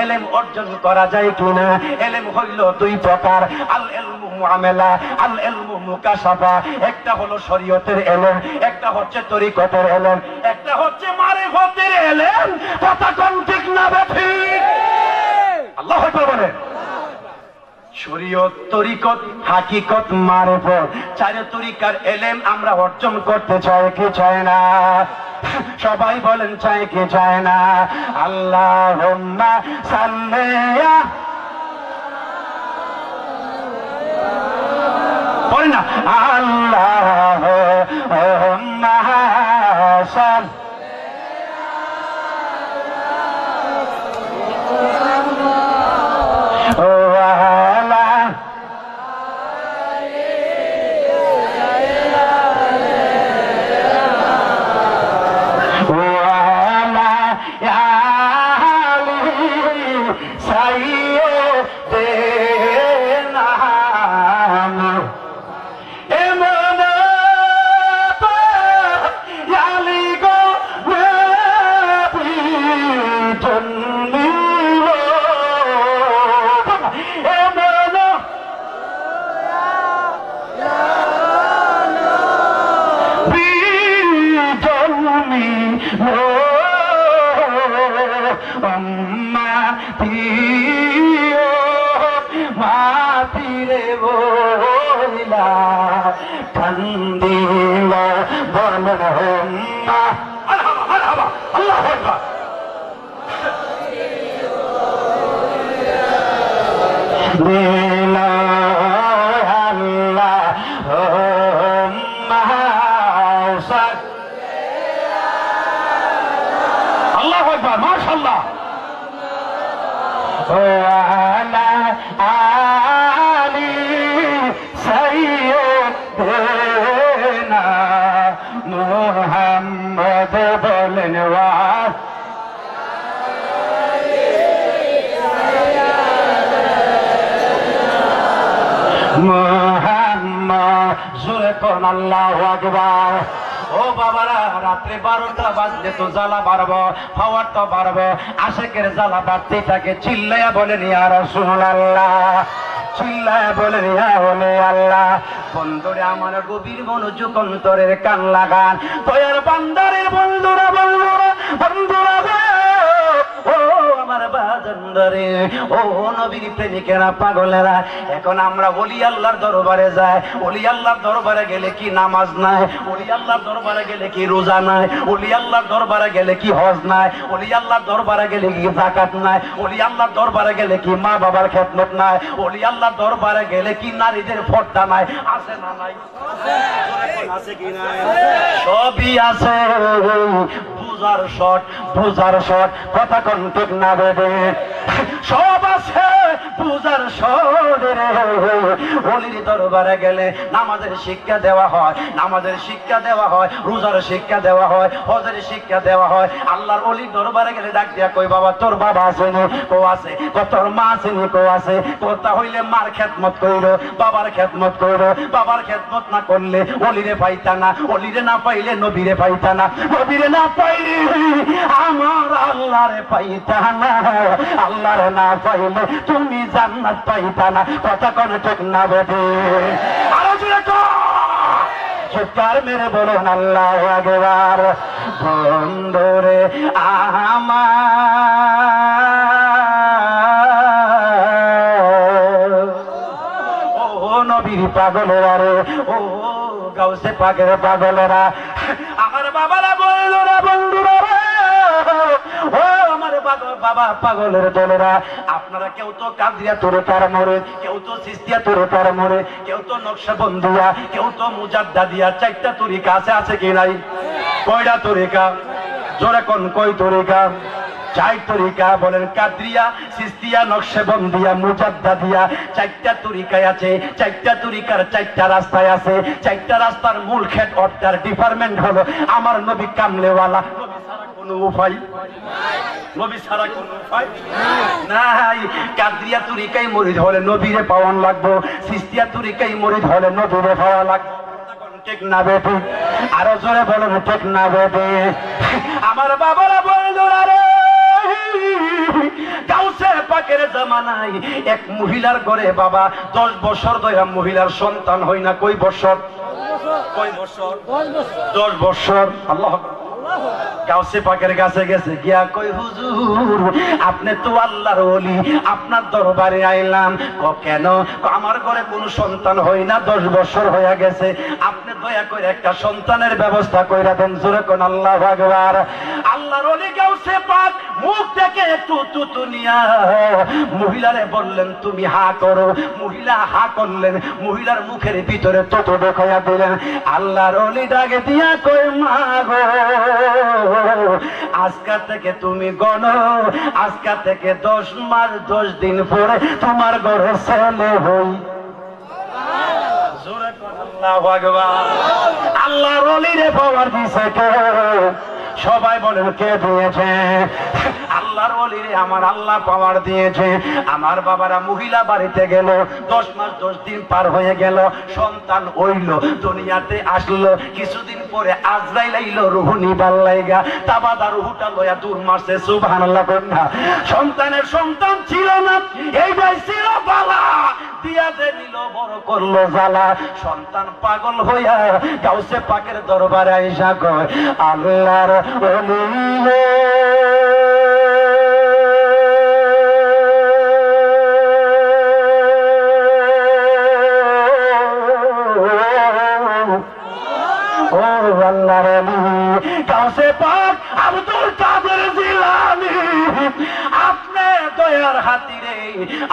এলেম অর্জন করা যায় কিনা? এলেম হইল 2 প্রকার, আল ইলমু মুআমালা, আল ইলমু মুকাশাফা। একটা হলো শরীয়তের এলেম, একটা হচ্ছে তরিকতের এলেম, একটা হচ্ছে মারিফতের এলেম। কথা কোন ঠিক না ঠিক? আল্লাহু আকবার বলেন। শরীয়ত, তরিকত, হাকিকত, মারিফত, 4 তরিকার এলেম আমরা অর্জন করতে চাই কি চাই না? সবাই বলেন, চাই কি চাই না? আল্লাহুম্মা সাল্লি বলেন না, আল্লাহুম্মা সাল্লি উম্মতি মাতি রে বইলা কান্দিলা বলেন উম্মা মারহাবা আল্লাহু আকবার দিলা আল্লাহ উম্মা আল্লাহু আকবার মাশাআল্লাহ ওয়ালা আলি সাইয়্যিদিনা মুহাম্মদ বলেন ওয়া মুহাম্মদ জোরে কোন আল্লাহু আকবার ও বাবারা রাত্রে 12টা বাজলে তো জ্বালা বাড়বো পাওয়ারটা বাড়বো আশেকের জ্বালা বাড়তেই থাকে চিল্লাইয়া বলেন ইয়া রাসূলুল্লাহ চিল্লাইয়া বলেন ইয়া ওলি আল্লাহ বন্ধুরে আমার গভীর মনোযোগ অন্তরের কান লাগান দয়ার বান্দারের বন্ধুরা বন্ধুরা বন্ধুরা ও আমার বাজানদারে ও নবীর প্রেমিকেরা পাগলেরা এখন আমরা ওলি আল্লাহর দরবারে যাই ওলি আল্লাহর দরবারে গেলে কি নামাজ নাই ওলি আল্লাহর দরবারে গেলে কি রোজা নাই ওলি আল্লাহর দরবারে গেলে কি হজ নাই ওলি আল্লাহর দরবারে গেলে কি যাকাত নাই ওলি আল্লাহর দরবারে গেলে কি মা বাবার খেদমত নাই ওলি আল্লাহর দরবারে গেলে কি নারীদের পর্দা নাই আছে না নাই আছে কি নাই সবই আছে বুঝার শট কথা কোন ঠিক না বেদে সব আছে বুঝার শট রে ওলির দরবারে গেলে নামাজের শিক্ষা দেওয়া হয় নামাজের শিক্ষা দেওয়া হয় রোজার শিক্ষা দেওয়া হয় হজের শিক্ষা দেওয়া হয় আল্লাহর ওলির দরবারে গেলে ডাক দিয়া কই বাবা তোর বাবা আসেনি কো আছে তোর মা আসেনি কো আছে কথা হইলে মার খেদমত কইরো বাবার খেদমত কইরো বাবার খেদমত না করলে ওলিরে পাইতা না ওলিরে না পাইলে নবীরে পাইতা না নবীরে না পাইলে আমার আল্লাহরে পাইতা না আল্লাহরে না পাইলে তুমি জান্নাত পাইতা না কথা কোন ঠিক না বেদে আরো জোরে চিৎকার মেরে বলুন আল্লাহু আকবার বন্ধুরে আমার ও নবীর পাগলেরা রে ও গাউসে পাগের পাগলেরা আমার বাবারা বললোরা বন্ধুরা ও আমার বাবা পাগলের দলেরা আপনারা কেউ তো কাদিয়া তরিকার মরে কেউ তো সিস্তিয়া তরিকার মরে কেউ তো নকশবন্দিয়া কেউ তো মুজাদ্দাদিয়া চারটা তরিকা আছে কি নাই কয়টা তরিকা জোরে কোন কয় তরিকা চার তরিকা বলেন কাদরিয়া সিস্তিয়া নকশবন্দিয়া মুজাদ্দাদিয়া চারটা তরিকায় আছে চারটা তরিকার চারটা রাস্তায় আছে চারটা রাস্তার মূল খেট অর্থাৎ ডিপার্টমেন্ট হলো আমার নবী কামলেওয়ালা নবী ছাড়া কোনো উপায় নবী ছাড়া কোনো উপায় নাই কাদরিয়া তরিকায় মুরিদ হলে নবীরে পাওয়ান লাগবো সিস্তিয়া তরিকায় মুরিদ হলে নবীরে পাওয়া লাগবে ঠিক না বেটি আরো জোরে বলেন ঠিক না বেটি আমার বাবারা বলদোরা রে গাউসে পাকের জামানায় এক মহিলার ঘরে বাবা 10 বছর ধরে মহিলার সন্তান হয় না কয় বছর 10 বছর আল্লাহ গাউসে পাকের কাছে গেছে গিয়া কই হুজুর আপনি তো আল্লাহর ওলি আপনার দরবারে আইলাম কেন আমার ঘরে কোনো সন্তান হয় না 10 বছর হয়ে গেছে আপনি দয়া করে একটা সন্তানের ব্যবস্থা কইরা দেন জোরে কোন আল্লাহু আকবার আল্লাহর ওলি গাউসে পাক মুখ থেকে একটু তুতু নিয়া মহিলারে বললেন তুমি হা করো মহিলা হা করলেন মহিলার মুখের ভিতরে তুতু দেখাইয়া দিলেন আল্লাহর ওলি ডাকে দিয়া কই মা গো আজকে থেকে তুমি গণো আজকে থেকে 10 মাস 10 দিন পরে তোমার ঘরে ছেলে হই জোরে কোন আল্লাহু আকবার আল্লাহর ওলিরে পাওয়ার দিছে কে সবাই বলেন কে দিয়েছে আল্লাহর ওলিরে আমার আল্লাহ পাওয়ার দিয়েছে আমার বাবারা মহিলা বাড়িতে গেল 10 মাস 10 দিন পার হয়ে গেল সন্তান হইল দুনিয়াতে আসলো কিছুদিন পরে আজরাইল আইলো রূহ নিবার লাইগা তাবাদা রূহটা লয়া দূর মারছে সুবহানাল্লাহ কন্যা সন্তানের সন্তান ছিল না এইটাই ছিল বালা দিয়া যে নিল বড় করলো জ্বালা সন্তান পাগল হইয়া গাউসে পাকের দরবারে আইসা কয় আল্লাহর ওলি গাউসে পাক আব্দুল কাদের জিলানী আপনি দয়ার খাতিরে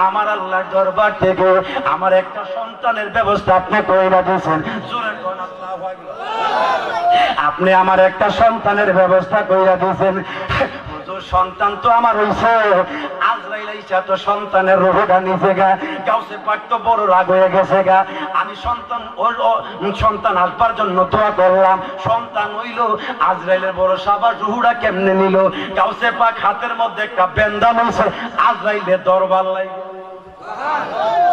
আমার আল্লাহর দরবার থেকে আমার একটা সন্তানের ব্যবস্থা আপনি কইরা দিয়েছেন। জোরে কোন আল্লাহু আকবার। আপনি আমার একটা সন্তানের ব্যবস্থা কইরা দিয়েছেন। হুজুর সন্তান তো আমার হইছে, আজরাইল আইসা তো সন্তানের রূহটা নিছে গা। গাউসে পাক তো বড় রাগ হয়ে গেছে গা। আমি সন্তান আসবার জন্য দোয়া করলাম, সন্তান হইল, আজরাইলের বড় সাবার রূহটা কেমনে নিল? গাউসে পাক হাতের মধ্যে একটা বেন্দা লইছে, আজরাইলের দরবার লাগে।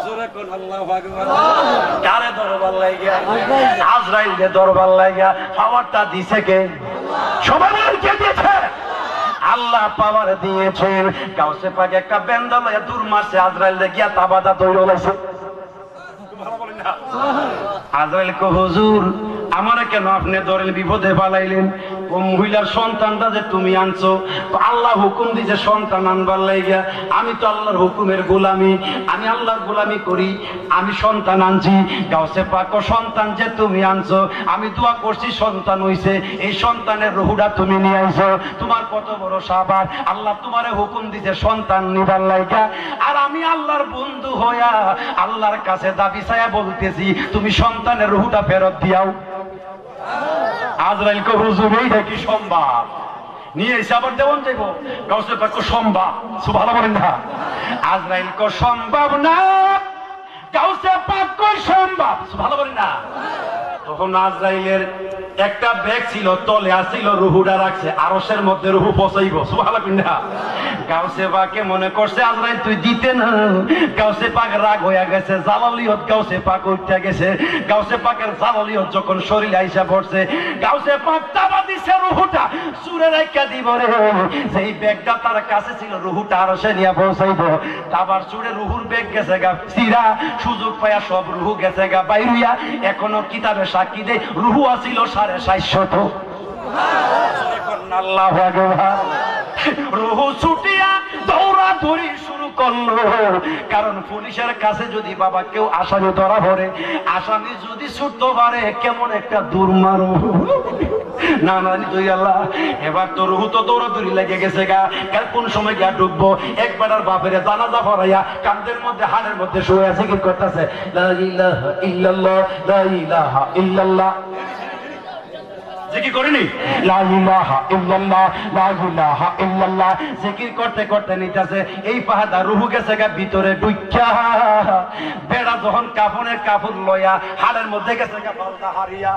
জোরে কোন আল্লাহু আকবার। কারে দরবার লাগিয়া? আজরাইলের দরবার লাগিয়া। পাওয়ারটা দিছে কে? সবাই কে দিয়েছে? আল্লাহ পাওয়ার দিয়েছেন। গাউসে পাক একটা বেন্দা লইয়া দূর মারছে, আজরাইল গিয়া তাবাদা তৈরি হইছে। আজরাইল কো হুজুর আমারে কেন আপনি ধরেন বিপদে পালাইলেন? ও মহিলার সন্তানটা যে তুমি আনছো, আল্লাহ হুকুম দিয়েছে সন্তান আনবার লাইগা। আমি তো আল্লাহর হুকুমের গোলামি, আমি আল্লাহর গোলামি করি, আমি সন্তান আনছি। গাউসে পাক সন্তান যে তুমি আনছো, আমি দোয়া করছি সন্তান হইছে, এই সন্তানের রুহুটা তুমি নিয়ে আইছো। তোমার কত বড় সাবার, আল্লাহ তোমারে হুকুম দিয়েছে সন্তান নিবার লাইগা। আর আমি আল্লাহর বন্ধু হইয়া আল্লাহর কাছে দাবি চাইয়া বলতেছি তুমি সন্তানের রুহুটা ফেরত দিয়াও। আজরাইল কো হুজুর এইটা কি সম্ভব? নিয়ে এসে আবার দেওয়ান যাইব? গাউসে পাক কো সম্ভব। সুবহানাল্লাহ বলেন না? আজরাইল কো সম্ভব না, গাউসে পাক কো সম্ভব। সুবহানাল্লাহ বলেন না? তখন আজরাইলের একটা ব্যাগ ছিল, তলে আসছিল, রুহুটা রাখছে, আরশের মধ্যে রুহু পৌঁছাইব। সুবহানাল্লাহ বলেন না? গাউসে পাকে মনে করছে আজরাইল তুই দিতে না। গাউসে পাক রাগ হইয়া গেছে, জালালিয়ত গাউসে পাক উঠতে গেছে। গাউসে পাকের জালালিয়ত যখন শরীরে আইসা পড়ছে, গাউসে পাক তাবা দিছে রুহুটা সুরে রাইখা দিব রে। যেই ব্যাগটা তার কাছে ছিল, রুহুটা আরশে নিয়ে পৌঁছাইব। তাবার সুরে রুহুর ব্যাগ গেছে গা সিরা, সুযোগ পায়া সব রুহু গেছে গা বাইরিয়া। এখনো কিতাবে সাক্ষী দেয় রুহু আছিল 750। আল্লাহু আকবার। রুহু ছুটিয়া দৌড়াদৌড়ি শুরু করলো, কারণ পুলিশের কাছে যদি বাবা কেউ আসামি ধরা পড়ে, আসামি যদি ছুটতে পারে কেমন একটা দুর্মার না না তুই আল্লাহ। এবার তো রুহু তো দৌড়াদৌড়ি লেগে গেছে গা, কাল কোন সময় গিয়া ডুববো। একবার আর বাপের জানাজা পড়াইয়া কান্দের মধ্যে হাড়ের মধ্যে শুয়ে আছে, কি করতেছে লা ইলাহা ইল্লাল্লাহ লা ইলাহা ইল্লাল্লাহ। জিকির করেনি লা ইলাহা ইল্লাল্লাহ লা ইলাহা ইল্লাল্লাহ। জিকির করতে করতে নিতেছে, এই পাহাড়া রুহু গেছে গা ভিতরে ঢুইকা। বেড়া যখন কাফনের কাপড় লয়া হাড়ের মধ্যে গেছে গা পাল্টা হারিয়া,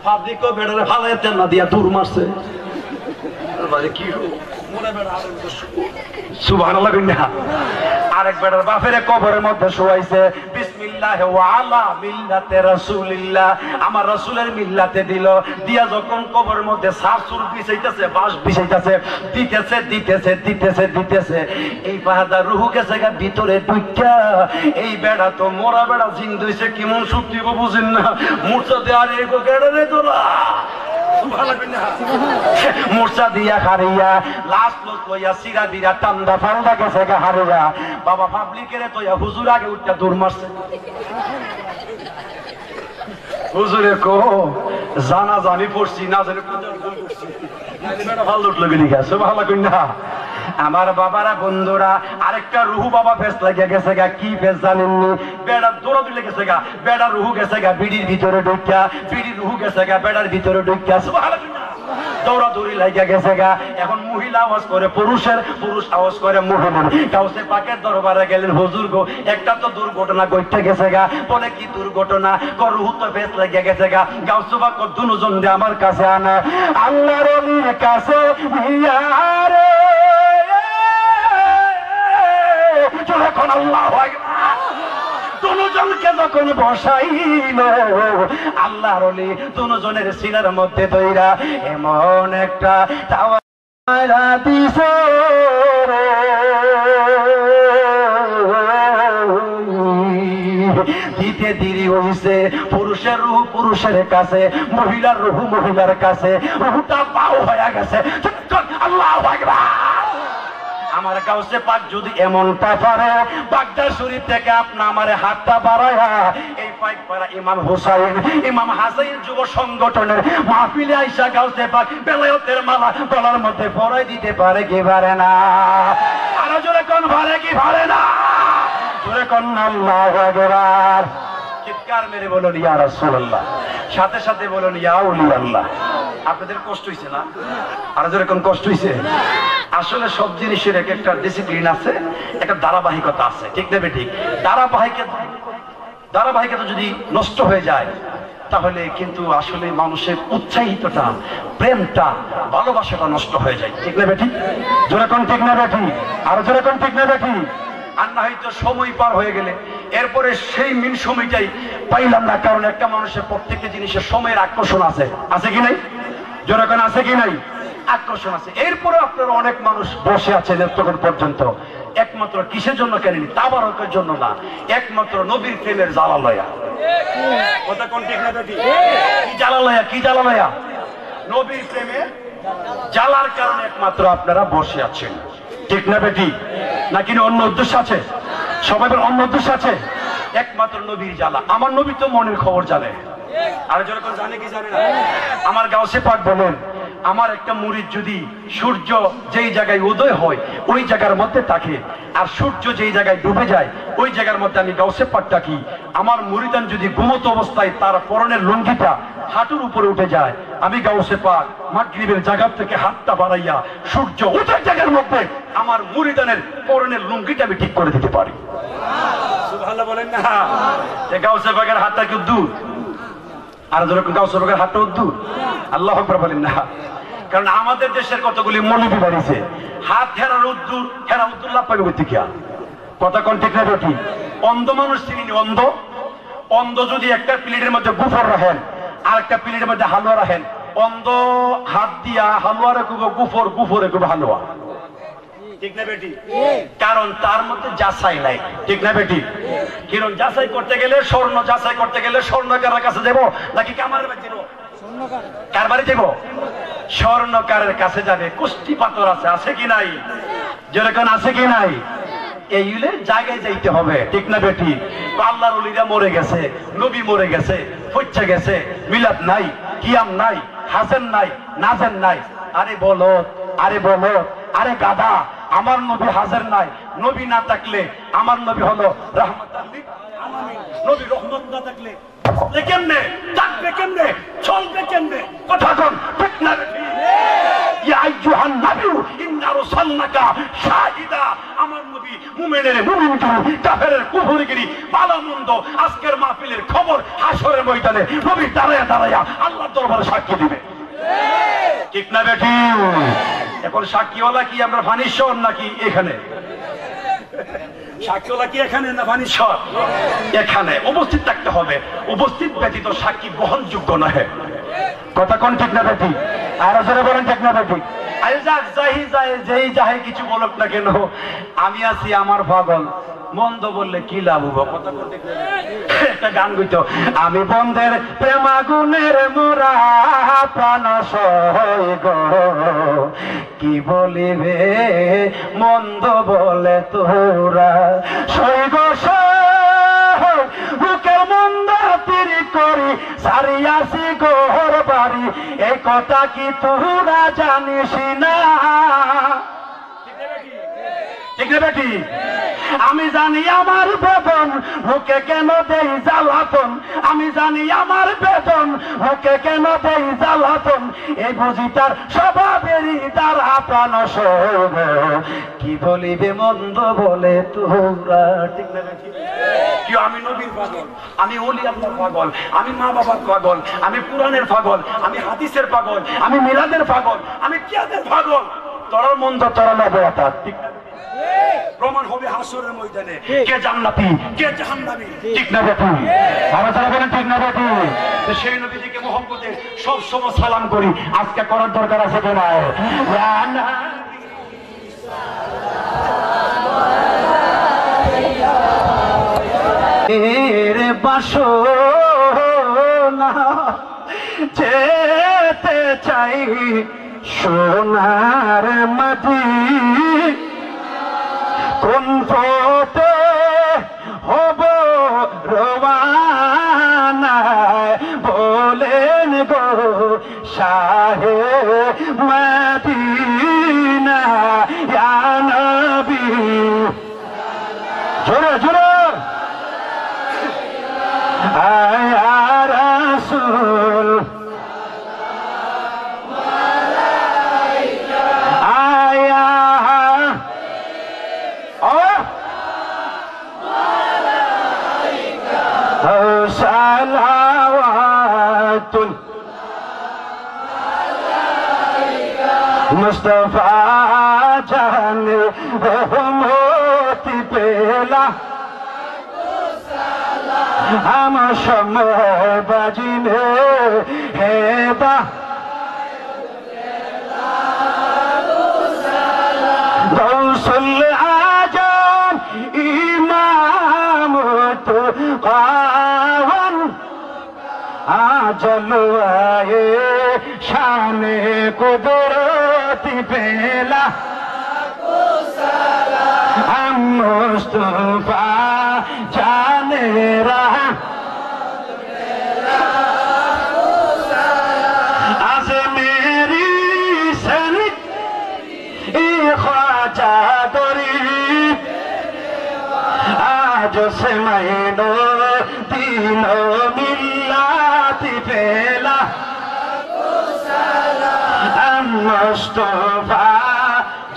ফাদিকো বেড়ারে ফালাইতে না দিয়া দূর মারছে। আরে কি মনে বেড়া হাড়ের মধ্যে সুবহানাল্লাহ কইনা। আরেক বেড়ার বাপেরে কবরের মধ্যে শোয়াইছে, বিসমিল্লাহ ওয়া আলা মিল্লাতে রাসূলিল্লাহ, আমার রাসূলের মিল্লাতে দিল। দিয়া যখন কবরের মধ্যে সারসুর বিছাইতেছে, বাঁশ বিছাইতেছে, দিতেছে দিতেছে দিতেছে দিতেছে, এই পাহাড়া রুহু গেছে গা ভিতরে ঢুইকা। এই বেড়া তো মোরা বেড়া জিন দইছে, কেমন শক্তি গো বুঝেন না। মূর্ছা দিয়ে আর এগো গেড়ে তোলা মূর্ছা দিয়া হারিয়া লাশ লোক লইয়া সিরা বিরা টান্দা ফান্দা গেছে গা হারিয়া। বাবা পাবলিকের তো হুজুর আগে উঠটা দূর মারছে। হুজুরে কো জানা জানি পড়ছি না জানি ভালো উঠলো গেলি গেছে ভালো কন্যা। আমার বাবারা বন্ধুরা, আরেকটা রুহু বাবা ফেস লাগিয়ে গেছে গা। কি ফেস জানেননি? বেড়া দৌড়া দিলে গেছে গা, বেড়া রুহু গেছে গা বিড়ির ভিতরে ঢুকিয়া, বিড়ির রুহু গেছে গা বেড়ার ভিতরে ঢুকিয়া। দৌড়াদৌড়ি লাগিয়া গেছে গা। এখন মহিলা আওয়াজ করে পুরুষের, পুরুষ আওয়াজ করে মহিলার। গাউসে পাকের দরবারে গেলেন, হুজুর গো একটা তো দুর্ঘটনা ঘটতে গেছে গা। বলে কি দুর্ঘটনা? রুহু তো ফেস লাগিয়া গেছে গা। গাউসে পাক দুজন দিয়ে আমার কাছে আনা, আল্লাহর ওলির কাছে ইয়ারে যখন আল্লাহু আকবার দুজনকে যখন বসাইল, আল্লাহর ওলি দুজনের সিনার মধ্যে দইরা এমন একটা তাওয়ারা দিছে দিতে দেরি হয়েছে। পুরুষের রূহ পুরুষের কাছে, মহিলার রূহ মহিলার কাছে, রূহটা পাও হয়ে গেছে। আল্লাহু আকবার। আমার গাউসে পাক যদি এমনটা পারে, বাগদাদ শরীফ থেকে আপনি আমার হাতটা বাড়ায়া এই পাইক পাড়া ইমাম হুসাইন ইমাম হাসাইন যুব সংগঠনের মাহফিলে আইসা গাউসে পাক বেলায়েতের মালা গলার মধ্যে পরাই দিতে পারে কি পারে না? আরো জোরে কোন পারে কি পারে না? জোরে কোন আল্লাহু আকবার। চিৎকার মেরে বলুন ইয়া রাসূলুল্লাহ, সাথে সাথে বলুন ইয়া ওলি আল্লাহ। আপনাদের কষ্ট হইছে না? আরো জোরে কোন কষ্ট হইছে? আসলে সব জিনিসের এক একটা ডিসিপ্লিন আছে, একটা ধারাবাহিকতা আছে, ঠিক না ঠিক? ধারাবাহিকতা যদি নষ্ট হয়ে যায় তাহলে কিন্তু আসলে মানুষের উৎসাহিতটা, প্রেমটা, ভালোবাসাটা নষ্ট হয়ে যায়, ঠিক না বেটি? জোরে কোন ঠিক না বেটি? আরো জোরে কোন ঠিক না বেটি? আর না হয়তো সময় পার হয়ে গেলে এরপরে সেই মিন সময়টাই পাইলাম না, কারণ একটা মানুষের প্রত্যেকটা জিনিসের সময়ের আকর্ষণ আছে, আছে কি নাই? জোরে কোন আছে কি নাই? আকর্ষণ আছে। এরপরে আপনারা অনেক মানুষ বসে আছেন এতক্ষণ পর্যন্ত, একমাত্র কিসের জন্য কেনেনি? তাবারকের জন্য না, একমাত্র নবীর প্রেমের জ্বালা লয়া। কথা কোন ঠিক না বেটি? কি জ্বালা লয়া? কি জ্বালা লয়া? নবীর প্রেমে জ্বালার কারণে একমাত্র আপনারা বসে আছেন, ঠিক না বেটি? নাকি অন্য উদ্দেশ্য আছে? সবাই বলেন অন্য উদ্দেশ্য আছে? একমাত্র নবীর জ্বালা। আমার নবী তো মনের খবর জানে। আর যখন জানে কি জানে না? আমার গাউসে পাক বলেন, আমার একটা মুরিদ যদি সূর্য যেই জায়গায় উদয় হয় ওই জায়গার মধ্যে থাকে, আর সূর্য যেই জায়গায় ডুবে যায় ওই জায়গার মধ্যে আমি গাউসে পাক থাকি। আমার মুরিদান যদি ঘুমত অবস্থায় তার পরনের লুঙ্গিটা হাঁটুর উপরে উঠে যায়, আমি গাউসে পাক মাগরিবের জায়গা থেকে হাতটা বাড়াইয়া সূর্য ওঠার জায়গার মধ্যে আমার মুরিদানের পরনের লুঙ্গিটা আমি ঠিক করে দিতে পারি। সুবহানাল্লাহ বলেন না? গাউসে পাকের হাতটা কি দূর? আর যেরকম গাউসে পাকের হাতটা দূর? আল্লাহু আকবার বলেন না? কারণ আমাদের দেশের কতগুলি মৌলবি বাড়িছে, হাত হেরার উদ্দুর, হেরা উদ্দুল্লাহ পাবে বলতে কি? কথা কোন ঠিক না বেটি? অন্ধ মানুষ চিনি, অন্ধ অন্ধ যদি একটা প্লেটের মধ্যে গুফর রাখেন আর একটা প্লেটের মধ্যে হালুয়া রাখেন, অন্ধ হাত দিয়া হালুয়া রেখব গুফর, গুফর রেখব হালুয়া, ঠিক না বেটি? কারণ তার মধ্যে যাচাই নাই, ঠিক না বেটি? কারণ যাচাই করতে গেলে স্বর্ণ, যাচাই করতে গেলে স্বর্ণকারের কাছে যাবো নাকি কামারের বাড়ি যাবো? কার বাড়ি যাবো? স্বর্ণকারের কাছে যাবে। কুষ্টি পাথর আছে, আছে কি নাই? যেরকম আছে কি নাই? এইগুলো জায়গায় যাইতে হবে, ঠিক না বেটি? আল্লাহর ওলিরা মরে গেছে, নবী মরে গেছে, ফচ্চা গেছে, মিলাদ নাই, কিয়াম নাই, হাসেন নাই, নাজেন নাই। আরে বলো, আরে বলো, আরে গাধা, আমার নবী হাজার নাই। নবী না থাকলে আমার নবী হলো রাহমাতুল লিল আলামিন। নবী রহমত না থাকলে কেমনে থাকবে, কেমনে চলবে, কেমনে? কথা কোন ঠিক না বেটি? ইয়া আইয়ুহান নাবী ইন্না রাসূলনাকা শাহিদা। আমার নবী মুমিনের মুমিনগিরি, কাফেরের কুফরগিরি, ভালো মন্দ আজকের মাহফিলের খবর হাসরের ময়দানে নবী দাঁড়ায়া দাঁড়ায়া আল্লাহর দরবারে সাক্ষী দিবে, ঠিক না বেটি? এখন সাক্ষীওয়ালা কি আমরা ফানিশ্বর নাকি এখানে? সাক্ষীওয়ালা কি এখানে না ফানিশ্বর? এখানে উপস্থিত থাকতে হবে। উপস্থিত ব্যতীত সাক্ষী গ্রহণযোগ্য নয়। কথা কোন ঠিক না বেটি? আর যারা বলেন ঠিক না বেটি? যেই যাহে কিছু বলুক না কেন, আমি আছি আমার পাগল, মন্দ বললে কি লাভ হবো? একটা গান গইতো, আমি বন্ধের প্রেমাগুনের মোরা প্রাণ সয় গো, কি বলিবে মন্দ বলে তোরা সই গো, বুকের মন্দ তিরি করি সারিয়াছি গোহর বাড়ি, এই কথা কি তোরা জানিস না? ঠিক না বেটি? আমি জানি আমার বেদন, মুখে কেন দেই জ্বালাতন, আমি জানি আমার বেদন, মুখে কেন দেই জ্বালাতন, এই বুঝি তার স্বভাবেরই দ্বারা প্রাণ সইব, কি বলিবে মন্দ বলে তোরা, ঠিক না বেটি? কি আমি নবীর পাগল, আমি ওলি আল্লাহর পাগল, আমি মা বাবার পাগল, আমি কুরআনের পাগল, আমি হাদিসের পাগল, আমি মিলাদের পাগল, আমি কিয়াদের পাগল। তোর মন্দ তোরা নেবে, ঠিক না? প্রমাণ হবে হাসরের ময়দানে কে জান্নাতি কে জাহান্নামী, ঠিক না বেটি? আমরা যারা বলেন ঠিক না বেটি? সেই নবীজিকে মুহাম্মদে সব সময় সালাম করি, আজকে করার দরকার আছে কিনা? বাসনা যেতে চাই সোনার মাটি কোন পথে হব রওয়ানা বলেন গো শাহে মদিনা ইয়া নবী জোরে জোরে আয়া রাসূল আয়া সালাওয়াতুল মুস্তাফা জানে রহমতি পেলা আমার সময় বাজিনে হেবা গৌসুল আজম ইমাম তো কাওয়ান আজলওয়ায়ে শানে কুদরতি পেলা हम मुस्तफा जाने रहा आज मेरी सन ख्वाजा दरी आज से मैनो तीनों मिल्लाती पेला हम मुस्तफा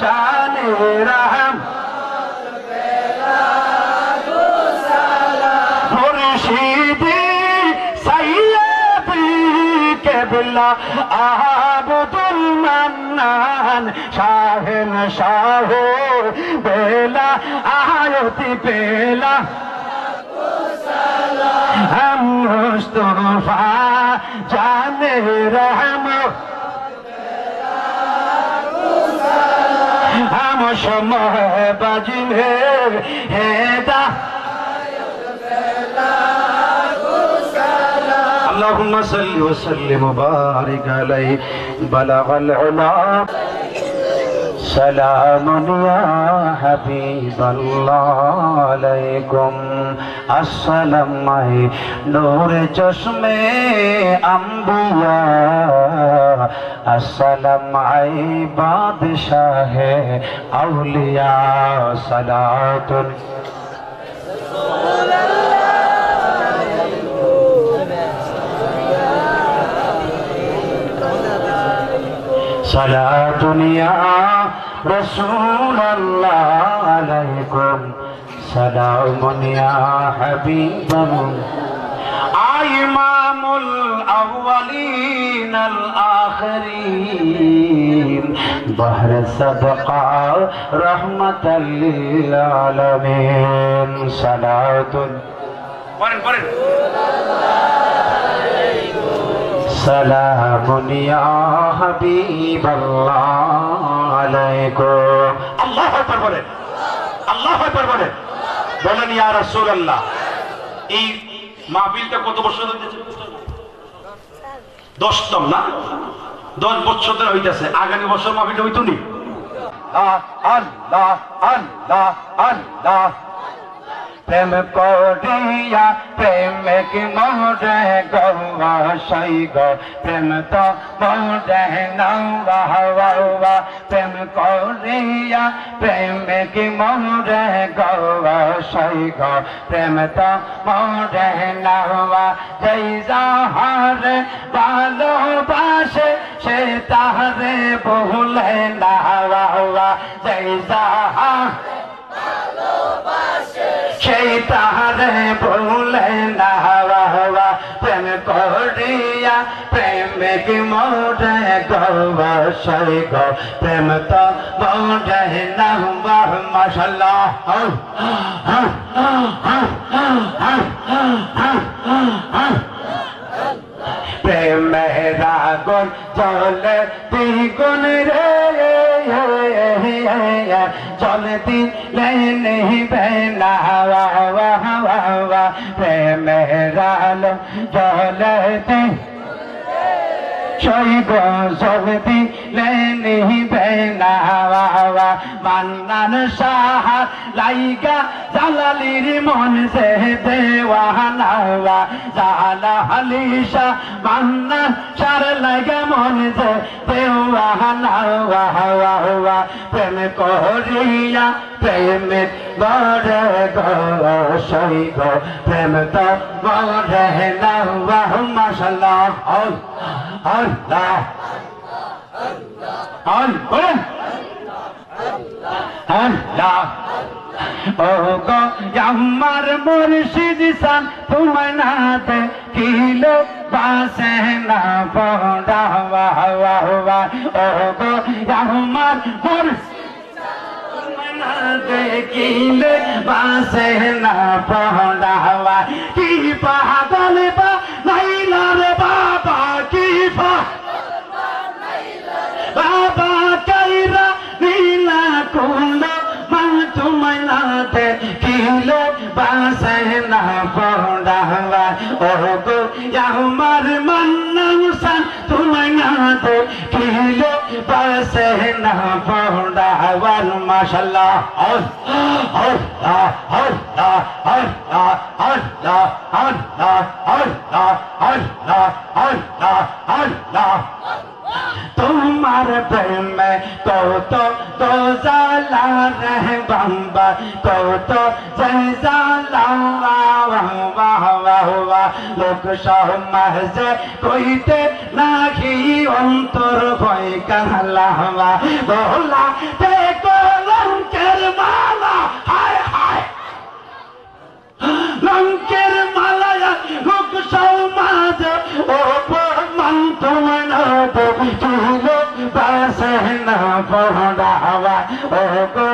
जाने रहा मुर्शिदी सैयदी केबला आबदुल मन्नान शाहन शाहो बेला आयती बेला हम मुस्तफा जाने रहम हम समय बाजिने हेदा اللهم صل وسلم وبارك عليه بلغ العلا سلام يا حبيب الله عليكم السلام نور چشمے انبیاء السلام بادشاہ اولیاء صلاۃ صلاة يا رسول الله عليكم سلام يا حبيب الله إمام الأولين الآخرين بحر الصدقة رحمة للعالمين صلاة سلام يا حبيب الله عليكم الله أكبر বলেন আল্লাহু আকবার বলেন বলেন ইয়া রাসূলুল্লাহ এই মাহফিলটা কত বছর হইতেছে 10তম না 10 বছর ধরে হইতাছে আগামী বছর মাহফিলটা হইতো নি আল্লাহ আল্লাহ আল্লাহ প্রেম করিয়া প্রেম কি মোরে গৌয়া সাই গো প্রেম তো মোরে নৌয়া হওয়া প্রেম করিয়া প্রেম কি মোরে গৌয়া সাই গো প্রেম তো মোরে নৌয়া যেই যাহারে ভালোবাসে সে তাহারে ভুলে না হওয়া যেই যাহা সেই তাহারে ভুলে না হওয়া প্রেম করিয়া প্রেমে কি মোরে গৌয়া সাই গো প্রেম তো মোরে না মাশাআল্লাহ প্রেমের আগুন জ্বলে দ্বিগুণ রে জল দিলে নিবে না প্রেমের আলো জলতে শৈব জল দিলে নিবে না মান্নান সাহার লাইগা জালালির মন সে দেওয়ানা জালালিশা মান্নান সার লাইগা মন সে দেওয়ানা প্রেম করিয়া প্রেমের গড়ে শৈব প্রেম তো গড়ে না মাশাআল্লাহ আল্লাহ আল্লাহ আল্লাহ ও গো আমার মুর্শিদ সান তোমায় না দেখিলে বাসে না পড়া ও গো আমার মুর্শিদ তোমায় না দেখিলে বাসে না পড়া কি পাগল বা নাইলা রে বাবা কি বাবা কাইরা নীলা কুন্দ মান তোমায় না দেখিলে বাসে না পড়া ও গো আমার মান্নান সান তোমায় না দেখিলে বাসে না পড়া মাশাআল্লাহ আল্লাহ আল্লাহ আল্লাহ আল্লাহ আল্লাহ আল্লাহ আল্লাহ আল্লাহ আল্লাহ তোমার প্রেমে কত তো জালা রে বাম্বা কত জালা লোক সমাজে কইতে নাকি অন্তর ভয় কালা বলা তে কলঙ্কের মালা হায় হায় লঙ্কের মালা লোক সমাজে ও মান তোমায় না দেখিলে বাসে না পড়া ও গো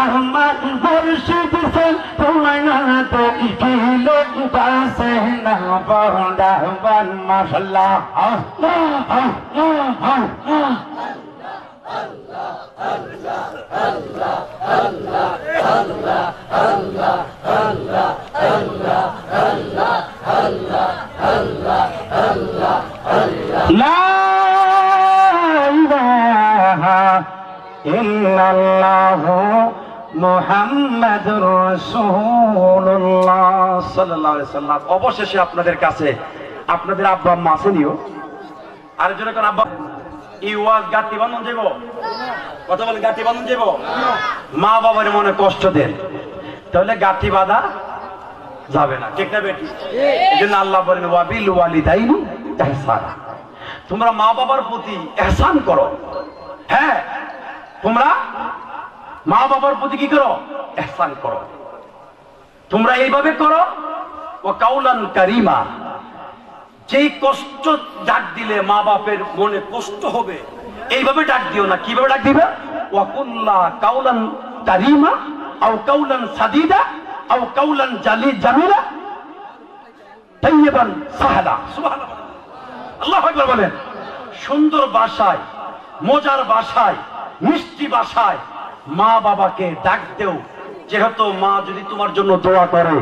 আমার মুর্শিদ সান তোমায় না দেখিলে বাসে না পড়া মাশাআল্লাহ লা ইলাহা ইল্লাল্লাহু মুহাম্মাদুর রাসূলুল্লাহ সাল্লাল্লাহু আলাইহি সাল্লাম। অবশেষে আপনাদের কাছে আপনাদের আব্বা আম্মা আসেনিও আর জোরে কোন আব্বা ইওয়াজ গাতি বান্ধন যাব কথা বলে গাতি বান্ধন যাব মা বাবার মনে কষ্ট দেন তাহলে গাতি বাঁধা যাবে না ঠিক না বেটি এজন্য আল্লাহ বলেন ওয়াবিল ওয়ালিদাইনি ইহসানা তোমরা মা বাবার প্রতি ইহসান করো হ্যাঁ তোমরা মা বাবার প্রতি কি করো ইহসান করো তোমরা এইভাবে করো ও কাউলান কারিমা যেই কষ্ট ডাক দিলে মা বাপের মনে কষ্ট হবে এইভাবে ডাক দিও না কিভাবে ডাক দিবে ওয়াকুল্লা কাউলান কারিমা আও কাউলান সাদিদা আও কাউলান জামিলা তাইয়িবান সাহলা সুবহানাল্লাহ আল্লাহু আকবার বলেন সুন্দর ভাষায় মজার ভাষায় মিষ্টি ভাষায় মা বাবাকে ডাক দেও যেহেতু মা যদি তোমার জন্য দোয়া করে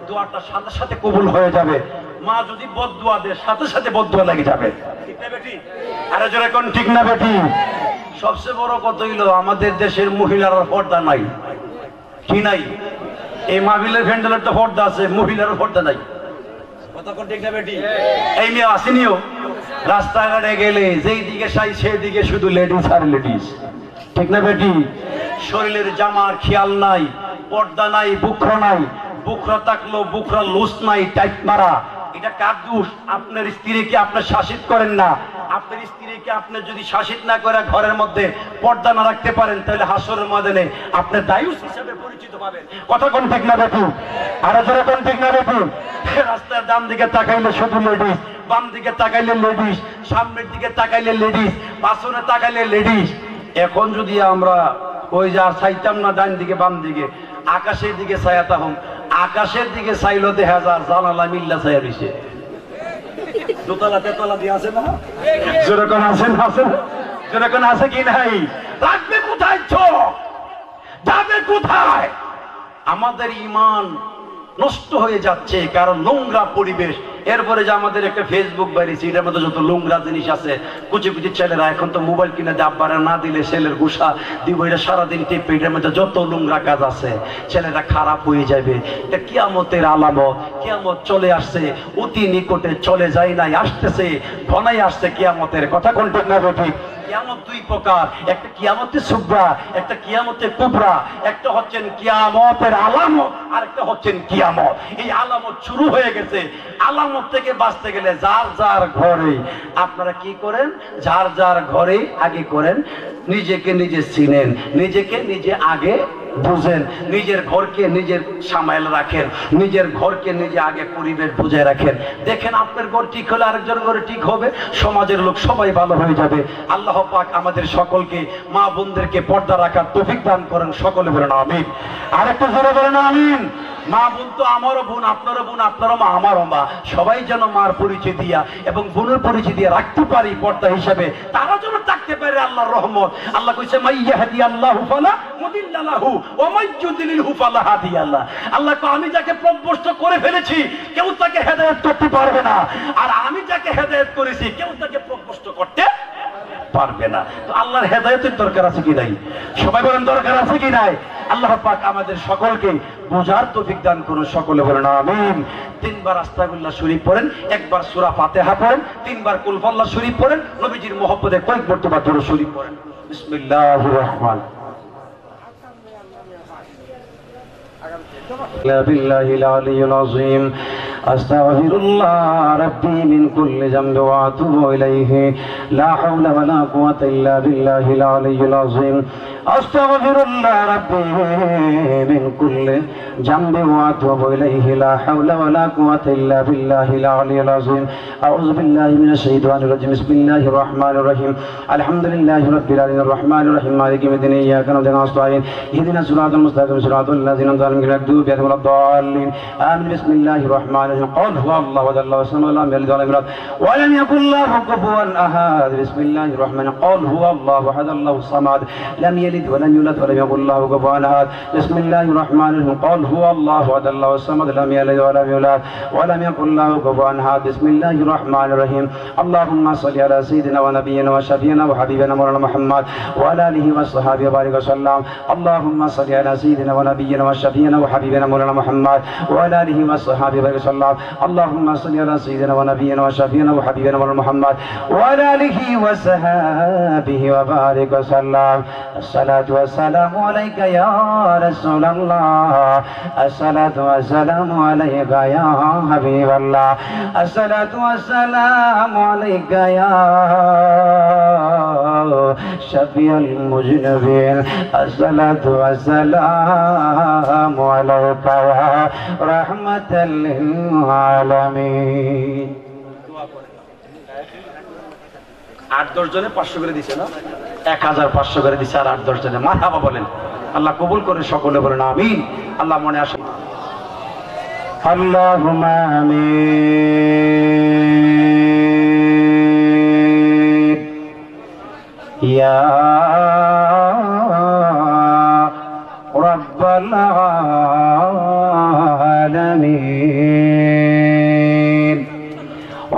দোয়াটা সাথে সাথে কবুল হয়ে যাবে মা যদি বদদুয়া দেয় সাথে সাথে বদদুয়া লেগে যাবে ঠিক না বেটি আরে জোরে কোন ঠিক না বেটি সবচেয়ে বড় কথা হইলো আমাদের দেশের মহিলারা পর্দা নাই কি নাই এই মাহফিলের প্যান্ডেলের তো পর্দা আছে মহিলার পর্দা নাই কথা কোন ঠিক না বেটি এই মেয়ে আসেনিও রাস্তাঘাটে গেলে যেই দিকে চাই সেই দিকে শুধু লেডিস আর লেডিস ঠিক না বেটি শরীরের জামার খেয়াল নাই পর্দা নাই বুকরা নাই বুকরা থাকলো বুকরা লুজ নাই টাইট মারা এটা কার দোষ আপনার স্ত্রীকে আপনি শাসিত করেন না আপনার স্ত্রীকে আপনি যদি শাসিত না করে ঘরের মধ্যে পর্দা না রাখতে পারেন তাহলে হাসরের ময়দানে আপনি দায়ুস হিসেবে পরিচিত পাবেন কথা কোন ঠিক না বেটি আর জোরে কোন ঠিক না বেটি রাস্তার ডান দিকে তাকাইলে শুধু লেডিস বাম দিকে তাকাইলে লেডিস সামনের দিকে তাকাইলে লেডিস পাশনে তাকাইলে লেডিস এখন যদি আমরা ওই যা চাইতাম না ডান দিকে বাম দিকে আকাশের দিকে চাইতাম আকাশের দিকে চাইলো 1000 জানালা মিল্লা চাইয়া দিছে দোতলা তেতলা দিয়ে আছে না যেরকম আছে না আছে যেরকম আছে কি নাই লাগবে কোথায় চোখ, যাবে কোথায়? আমাদের ঈমান নষ্ট হয়ে যাচ্ছে কারণ নোংরা পরিবেশ। এরপরে যে আমাদের একটা ফেসবুক বেরিয়েছে, এটার মধ্যে যত নোংরা জিনিস আছে, কুচি কুচি ছেলেরা এখন তো মোবাইল কিনে দিয়ে আব্বারা না দিলে ছেলের গুসা দিব, এটা সারাদিন টিপে, এটার মধ্যে যত নোংরা কাজ আছে, ছেলেটা খারাপ হয়ে যাবে। এটা কিয়ামতের আলামত। কিয়ামত চলে আসছে, অতি নিকটে চলে যায় নাই, আসতেছে, ঘনাই আসছে কিয়ামতের। কথা কোন ঠিক না ঠিক? কিয়ামত দুই প্রকার, একটা কিয়ামতে সুবরা, একটা কিয়ামতে কুবরা। একটা হচ্ছেন কিয়ামতের আলামত, আর একটা হচ্ছেন কিয়ামত। এই আলামত শুরু হয়ে গেছে। আলামত থেকে বাঁচতে গেলে যার যার ঘরে, আপনারা কি করেন? যার যার ঘরে আগে করেন, নিজেকে নিজে চিনেন, নিজেকে নিজে আগে বুঝেন, নিজের ঘরকে নিজের সামাইল রাখেন, নিজের ঘরকে নিজে আগে পরিবেশ বুঝে রাখেন। দেখেন আপনার ঘর ঠিক হলে আরেকজন ঘরে ঠিক হবে, সমাজের লোক সবাই ভালো হয়ে যাবে। আল্লাহ পাক আমাদের সকলকে, মা বোনদেরকে পর্দা রাখার তৌফিক দান করেন। সকলে বলেন আমিন। আরেকটু জোরে বলেন আমিন। মা বোন তো আমারও বোন, আপনারও বোন, আপনারও মা, আমারও মা। সবাই যেন মার পরিচয় দিয়া এবং বোনের পরিচয় দিয়ে রাখতে পারি পর্দা হিসাবে, তারা যেন থাকতে পারে আল্লাহর রহমত। আল্লাহ কইছে মাইয়াহদিয়াল্লাহু ফালা মুদিল্লা লাহু ওয়া মাইয়ুদ্লিলহু ফালা হাদিয়া লাহু। আল্লাহ কয় আমি যাকে প্রভ্রষ্ট করে ফেলেছি কেউ তাকে হেদায়েত করতে পারবে না, আর আমি যাকে হেদায়েত করেছি কেউ তাকে প্রভ্রষ্ট করতে পারবে না। তো আল্লাহর হেদায়েতের দরকার আছে কি নাই? সবাই বলেন দরকার আছে কি নাই? আল্লাহ পাক আমাদের সকলকে বুঝার তৌফিক দান করুন। সকলে বলেন আমিন। তিনবার আস্তাগফিরুল্লাহ শরীফ পড়েন, একবার সূরা ফাতিহা পড়েন, তিনবার কুল হুয়াল্লাহ শরীফ পড়েন, নবীজির মহব্বতে কয়েক মর্তবা দরুদ শরীফ পড়েন। বিসমিল্লাহির রহমানির বিল্লাহিল আলিয়্যিল আযীম। আস্তাগফিরুল্লাহ রাব্বি মিন কুল্লি যামবি ওয়া আতুবু ইলাইহি লা হাওলা ওয়া লা কুওয়াতা ইল্লা বিল্লাহিল আলিয়্যিল আযীম। আস্তাগফিরুল্লাহ রাব্বি মিন কুল্লি যামবি ওয়া আতুবু ইলাইহি লা হাওলা ওয়া লা কুওয়াতা ইল্লা বিল্লাহিল আলিয়্যিল আযীম। আউযু বিল্লাহি মিনাশ শাইতানির রাজীম। বিসমিল্লাহির রহমানির রহিম। আলহামদুলিল্লাহি রাব্বিল আলামিন আর রহমানির রহিম মালিকি ইয়াউমিদ্দিন ইয়্যাকা না'বুদু ওয়া ইয়্যাকা নাস্তাঈন ইহদিনাস সিরাতাল মুস্তাকিম সিরাতাল লাযিনা আন'আমতা আলাইহিম গায়রিল মাগদুবি আলাইহিম ওয়ালাদ-দাল্লিন আমিন। বিসমিল্লাহির রহমানির রহিম। قل هو الله احد الله الصمد لم يلد ولم يولد ولم يكن له كفوا احد. بسم الله الرحمن الرحيم. قل هو الله احد الله الصمد لم يلد ولم يولد ولم يكن له كفوا احد. بسم الله الرحمن الرحيم. قل هو الله احد الله الصمد لم يلد ولم يولد ولم يكن له كفوا احد. بسم الله الرحمن الرحيم. اللهم صل على سيدنا ونبينا وشفيعنا وحبيبنا مولانا محمد وعلى اله وصحبه وبارك وسلم. اللهم صل على سيدنا ونبينا وشفيعنا وحبيبنا مولانا محمد وعلى اله وصحبه وبارك وسلم. اللهم صل على سيدنا ونبينا وشفيعنا وحبيبنا مولانا محمد وعلى اله وصحبه وبارك وسلم. الصلاة والسلام عليك يا رسول الله. الصلاة والسلام عليك يا حبيب الله. الصلاة والسلام عليك يا شفيع المذنبين. الصلاة والسلام عليك يا رحمة للعالمين. 8-10 জনে 500 করে দিছে না, 1500 করে দিছে, আর 8-10 জনে মারহাবা বলেন। আল্লাহ কবুল করে। সকলে বলেন আমিন। আল্লাহ মনে আসে আল্লাহুম্মা আমিন। ইয়া রাব্বাল আলামিন।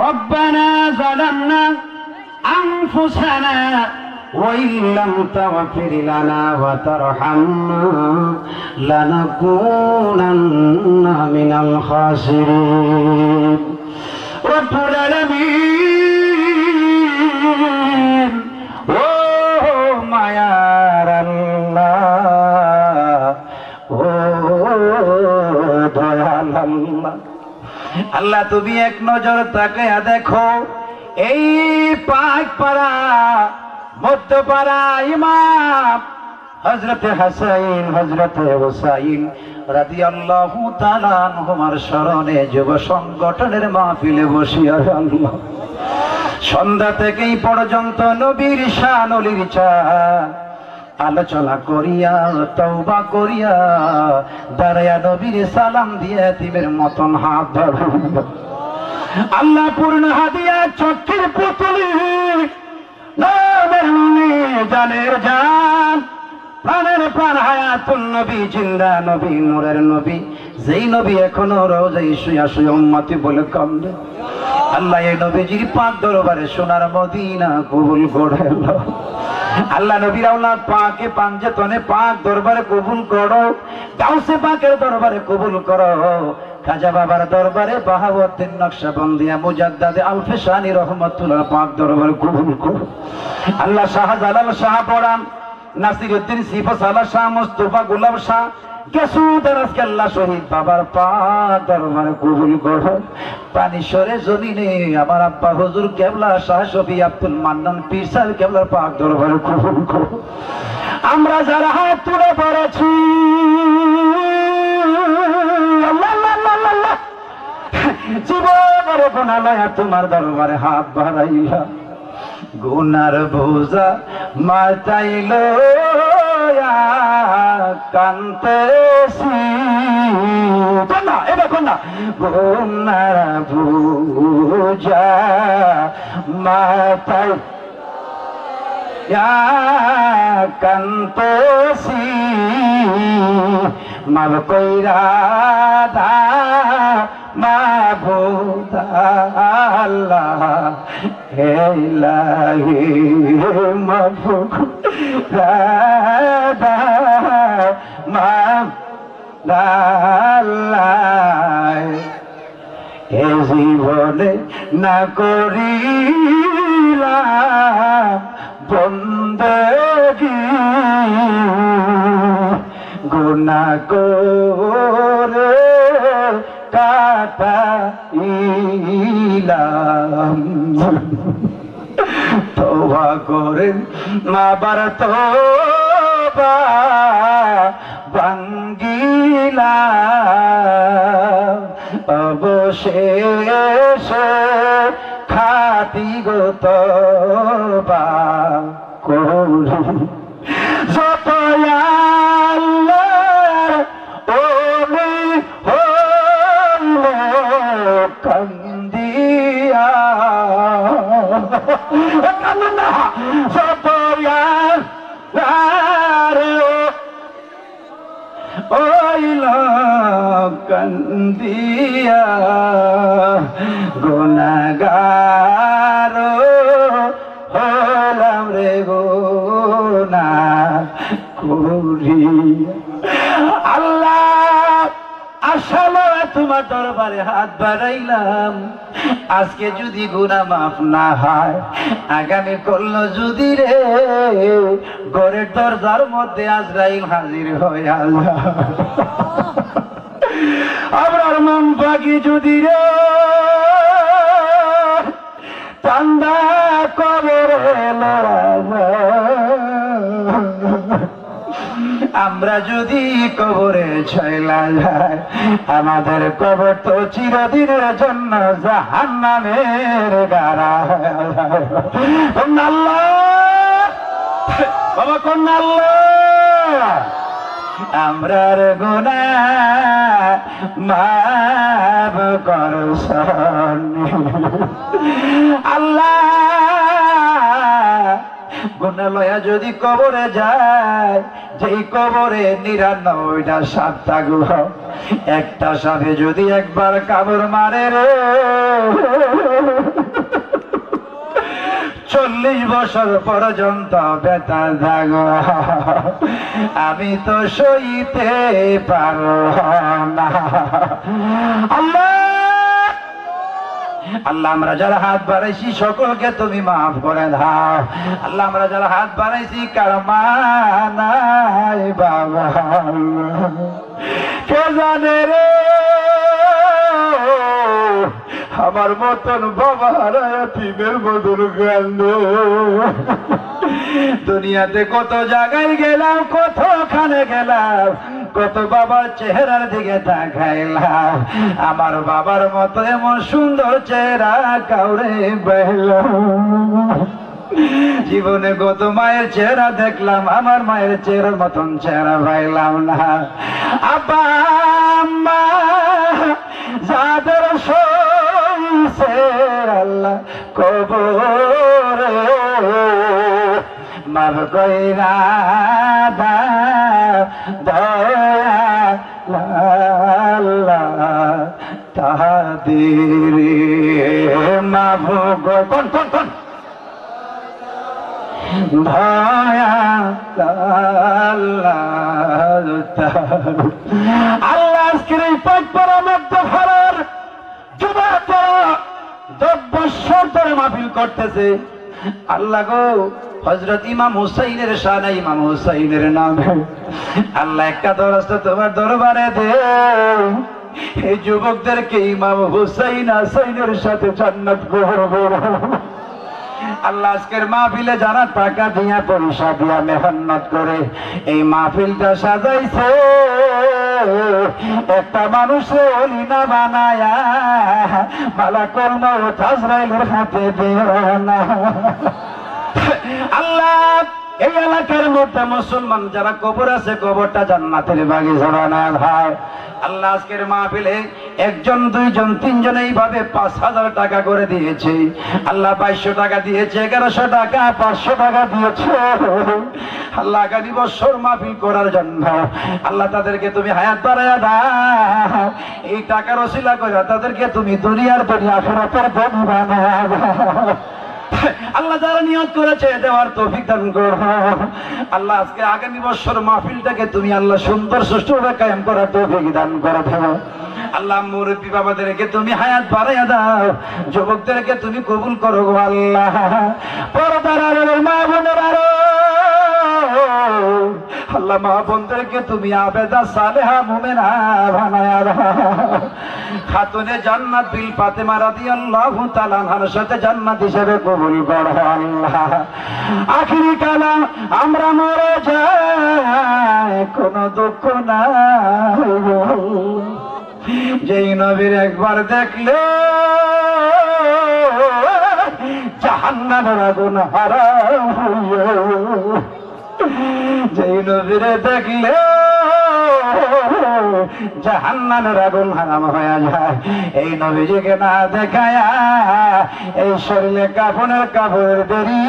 রব্বানা যালামনা আনফুসানা وإن لم تغفر لنا وترحمنا لنكونن من الخاسرين. رب العالمين oh মায়ার আল্লাহ, দয়াল আল্লাহ, আল্লাহ তুমি এক নজর তাকায়া দেখো এই পাকপাড়া মধ্যপাড়া ইমাম হযরতে হাসাইন হযরতে হুসাইন রাদিয়াল্লাহু তাআলা আনহুমার স্মরণে যুব সংগঠনের মাহফিলে বসিয়া আল্লাহ সন্ধ্যা থেকেই পর্যন্ত নবীর শান ওলির চান আলোচনা করিয়া তওবা করিয়া দাঁড়ায়া নবীর সালাম দিয়ে এতিমের মতন হাত ধরল। আল্লাহ পূর্ণ হাদিয়া চক্ষের পুতুলি জানের জান প্রাণের প্রাণ হায়াতুন নবী, জিন্দা নবী, নূরের নবী, যেই নবী এখনো রোজায় শুয়া শুয়া উম্মতি বলে কান্দে। আল্লাহ এই নবীজির পাক দরবারে সোনার মদিনা কবুল করে নাও। আল্লাহ নবীর আওলাদ পাকে পাঞ্জাতনে পাক দরবারে কবুল করো, গাউসে পাকের দরবারে কবুল করো, খাজা বাবার দরবারে বাহাউদ্দিন নকশবন্দিয়া মুজাদ্দাদে আলফেশানি রহমাতুল্লাহ পাক দরবারে কবুল করো। আল্লাহ শাহজালাল শাহ পরান, নাসিরউদ্দিন সিফাসালা শাহ, মুস্তাফা গোলাম শাহ, আল্লাহ শহীদ বাবার পাক দরবারে কবুল করো। পানিশ্বরের জমিনে আমার আব্বা হুজুর কেবলা শাহ শফি আব্দুল মান্নান পীর সাহেব কেবলার পাক দরবারে কবুল করো। আমরা যারা হাত তুলে পড়েছি জীবনের গুনাহ তোমার দরবারে হাত বাড়াইলাম, গুনার বোঝা মাথাইল কান্তেছি, এবার কন্যা গুনার বোঝা মাথায় কান্তেছি, মাল কইরা দা মাবুদ আল্লাহ ইলাহি মাবুদ রাদা মাবুদ আল্লাহ, এ জীবনে না করিলাম বন্দেগী, গুনাহ করে কাটাইলাম, তওবা করেন আবার তওবা ভাঙ্গিলাম, অবশেষে খাটি গো তওবা করি, যত আল্লাহর ওলি হইলে কান্দিয়া কান্না, যত আল্লাহর ওইল কান্দিয়া, গুনাহগার হলাম রে গুনাহ করিয়া। আল্লাহ আসলে তোমার দরবারে হাত বাড়াইলাম, আজকে যদি গুনাহ মাফ না হয়, আগামী করল যদি রে ঘরের দরজার মধ্যে আজরাইল হাজির হয়, আল্লাহ আমার মন পাখি যদি রে চান্দা কবরে আমরা যদি কবরে চলা যায়, আমাদের কবর তো চিরদিনের জন্য জাহান্নামের গাড়া। আল্লাহ বাবা কোন আল্লাহ আমরার গুনাহ মাফ করছেন আল্লাহ। গুনাহ লয়া যদি কবরে যায়, যেই কবরে ৯৯টা সাপ থাকল, একটা সাপে যদি একবার কামড় মারে রে ৪০ বছর পর্যন্ত ব্যথা থাকব, আমি তো সইতে পারব না। আল্লাহ আল্লাহ আমরা যারা হাত বাড়াইছি সকলকে তুমি মাফ করে দাও। আল্লাহ আমরা যারা হাত বাড়াইছি কার মা নাই বাবা কে জানে রে, আমার মতন বাবার এতিমের মতন কান্দ। দুনিয়াতে কত জায়গায় গেলাম, কতখানে গেলাম, কত বাবার চেহারার দিকে তাকাইলাম, আমার বাবার মতো এমন সুন্দর চেহারা কাউরে পাইলাম। জীবনে কত মায়ের চেহারা দেখলাম, আমার মায়ের চেহারার মতন চেহারা পাইলাম না। আব্বা আম্মা যাদের সইছে আল্লাহ কবরে মাফ কইরা দাও দয়াল আল্লাহ তাদের মাফ কোন কোন কোন আল্লাহ আজকের এই পাঁচ পরামর্শ ভাড়ার যুবক 10 বছর ধরে মাহফিল করতেছে। আল্লাহ গো হযরত ইমাম হুসাইনের শানে ইমাম হুসাইনের নামে আল্লাহ একটা দরখাস্ত তোমার দরবারে দে, এই যুবকদেরকে ইমাম হুসাইন হাসাইনের সাথে জান্নাত করবে। আল্লাহ আজকের মাহফিলে যারা টাকা দিয়া পয়সা দিয়া মেহনত করে এই মাহফিলটা সাজাইছে, একটা মানুষের ওলি না বানায়া মালাকুল মউত আজরাইলের হাতে দিও না। আল্লাহ এই এলাকার মধ্যে মুসলমান যারা কবর আছে কবরটা জান্নাতের বাগিচা বানায় ভাই। আল্লাহ আজকের মাহফিলে 1 জন 2 জন 3 জন এইভাবে 5000 টাকা করে দিয়েছে। আল্লাহ 2200 টাকা দিয়েছে, 1100 টাকা 500 টাকা দিয়েছে। আল্লাহ আগামী বছর মাহফিল করার জন্য আল্লাহ তাদেরকে তুমি হায়াত বাড়ায়া দাও, এই টাকার ওসিলা করে তাদেরকে তুমি দুনিয়ার দুনিয়া আখিরাতের ধনী বানায়া দাও। আল্লাহ যারা নিয়ত করেছে দেওয়ার তৌফিক দান করো। আল্লাহ আজকে আগামী বছর মাহফিলটাকে তুমি আল্লাহ সুন্দর সুষ্ঠুভাবে কায়েম করার তৌফিক দান করে দেও। আল্লাহ মুরব্বী বাবাদেরকে তুমি হায়াত বাড়াইয়া দাও, যুবকদেরকে তুমি কবুল করো গো আল্লাহ। পরদার আড়ালের মা বোনেরা আল্লাহ মা বোনদেরকে তুমি আবেদা সালেহা মুমিনা বানায়া দাও। খাতুনে জান্নাত বিল ফাতেমা রাদিয়াল্লাহু তাআলা আনহার সাথে জান্নাত হিসেবে কবুল করো আল্লাহ। আখিরি কালাম আমরা মরে যাই কোনো দুঃখ নাই, যেই নবীর একবার দেখলে জাহান্নামের আগুন হারাম হইয়া, যেই নবীরে দেখলে জাহান্নামের আগুন হারাম হয়ে যায়। এই নবীজিকে না দেখায়া এই শরীরে কাফনের কাপড় দেরি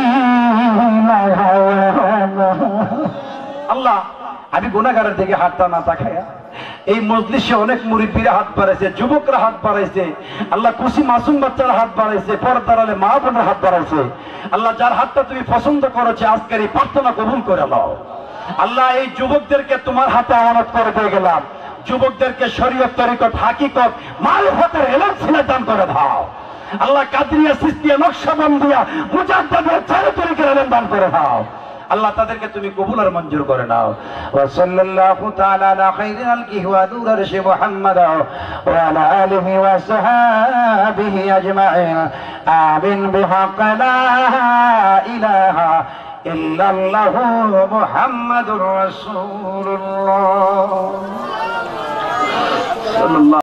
আল্লাহ আমি গুনাহগারের দিকে হাতটা না তাকায়া এই মজলিসে অনেক মুরিব্বিরা হাত বাড়াইছে, যুবকরা হাত বাড়াইছে, আল্লাহ খুশি মাসুম বাচ্চারা হাত বাড়াইছে, পর্দার আলে মা বোনের হাত বাড়াইছে। আল্লাহ যার হাতটা তুমি পছন্দ করেছে আজকের এই প্রার্থনা কবুল করে নাও। আল্লাহ এই যুবকদেরকে তোমার হাতে আমানত করে দিয়ে গেলাম, যুবকদেরকে শরীয়ত তরিকত হাকিকত মারিফতের ইলম সিনা দান করে দাও। আল্লাহ কাদরিয়া সিস্তিয়া নকশবন্দিয়া মুজাদ্দিদের চার তরিকের ইলম দান করে দাও। আল্লাহ তাদেরকে তুমি কবুল আর মঞ্জুর করে নাও। ওয়া সাল্লাল্লাহু তাআলা আলা খাইরিল খালকি ওয়া নূর আরশি মুহাম্মাদ ওয়া আলা আলিহি ওয়া সাহাবিহি আজমাইন। আমিন বিহাক লা ইলাহা ইল্লাল্লাহু মুহাম্মাদুর রাসূলুল্লাহ।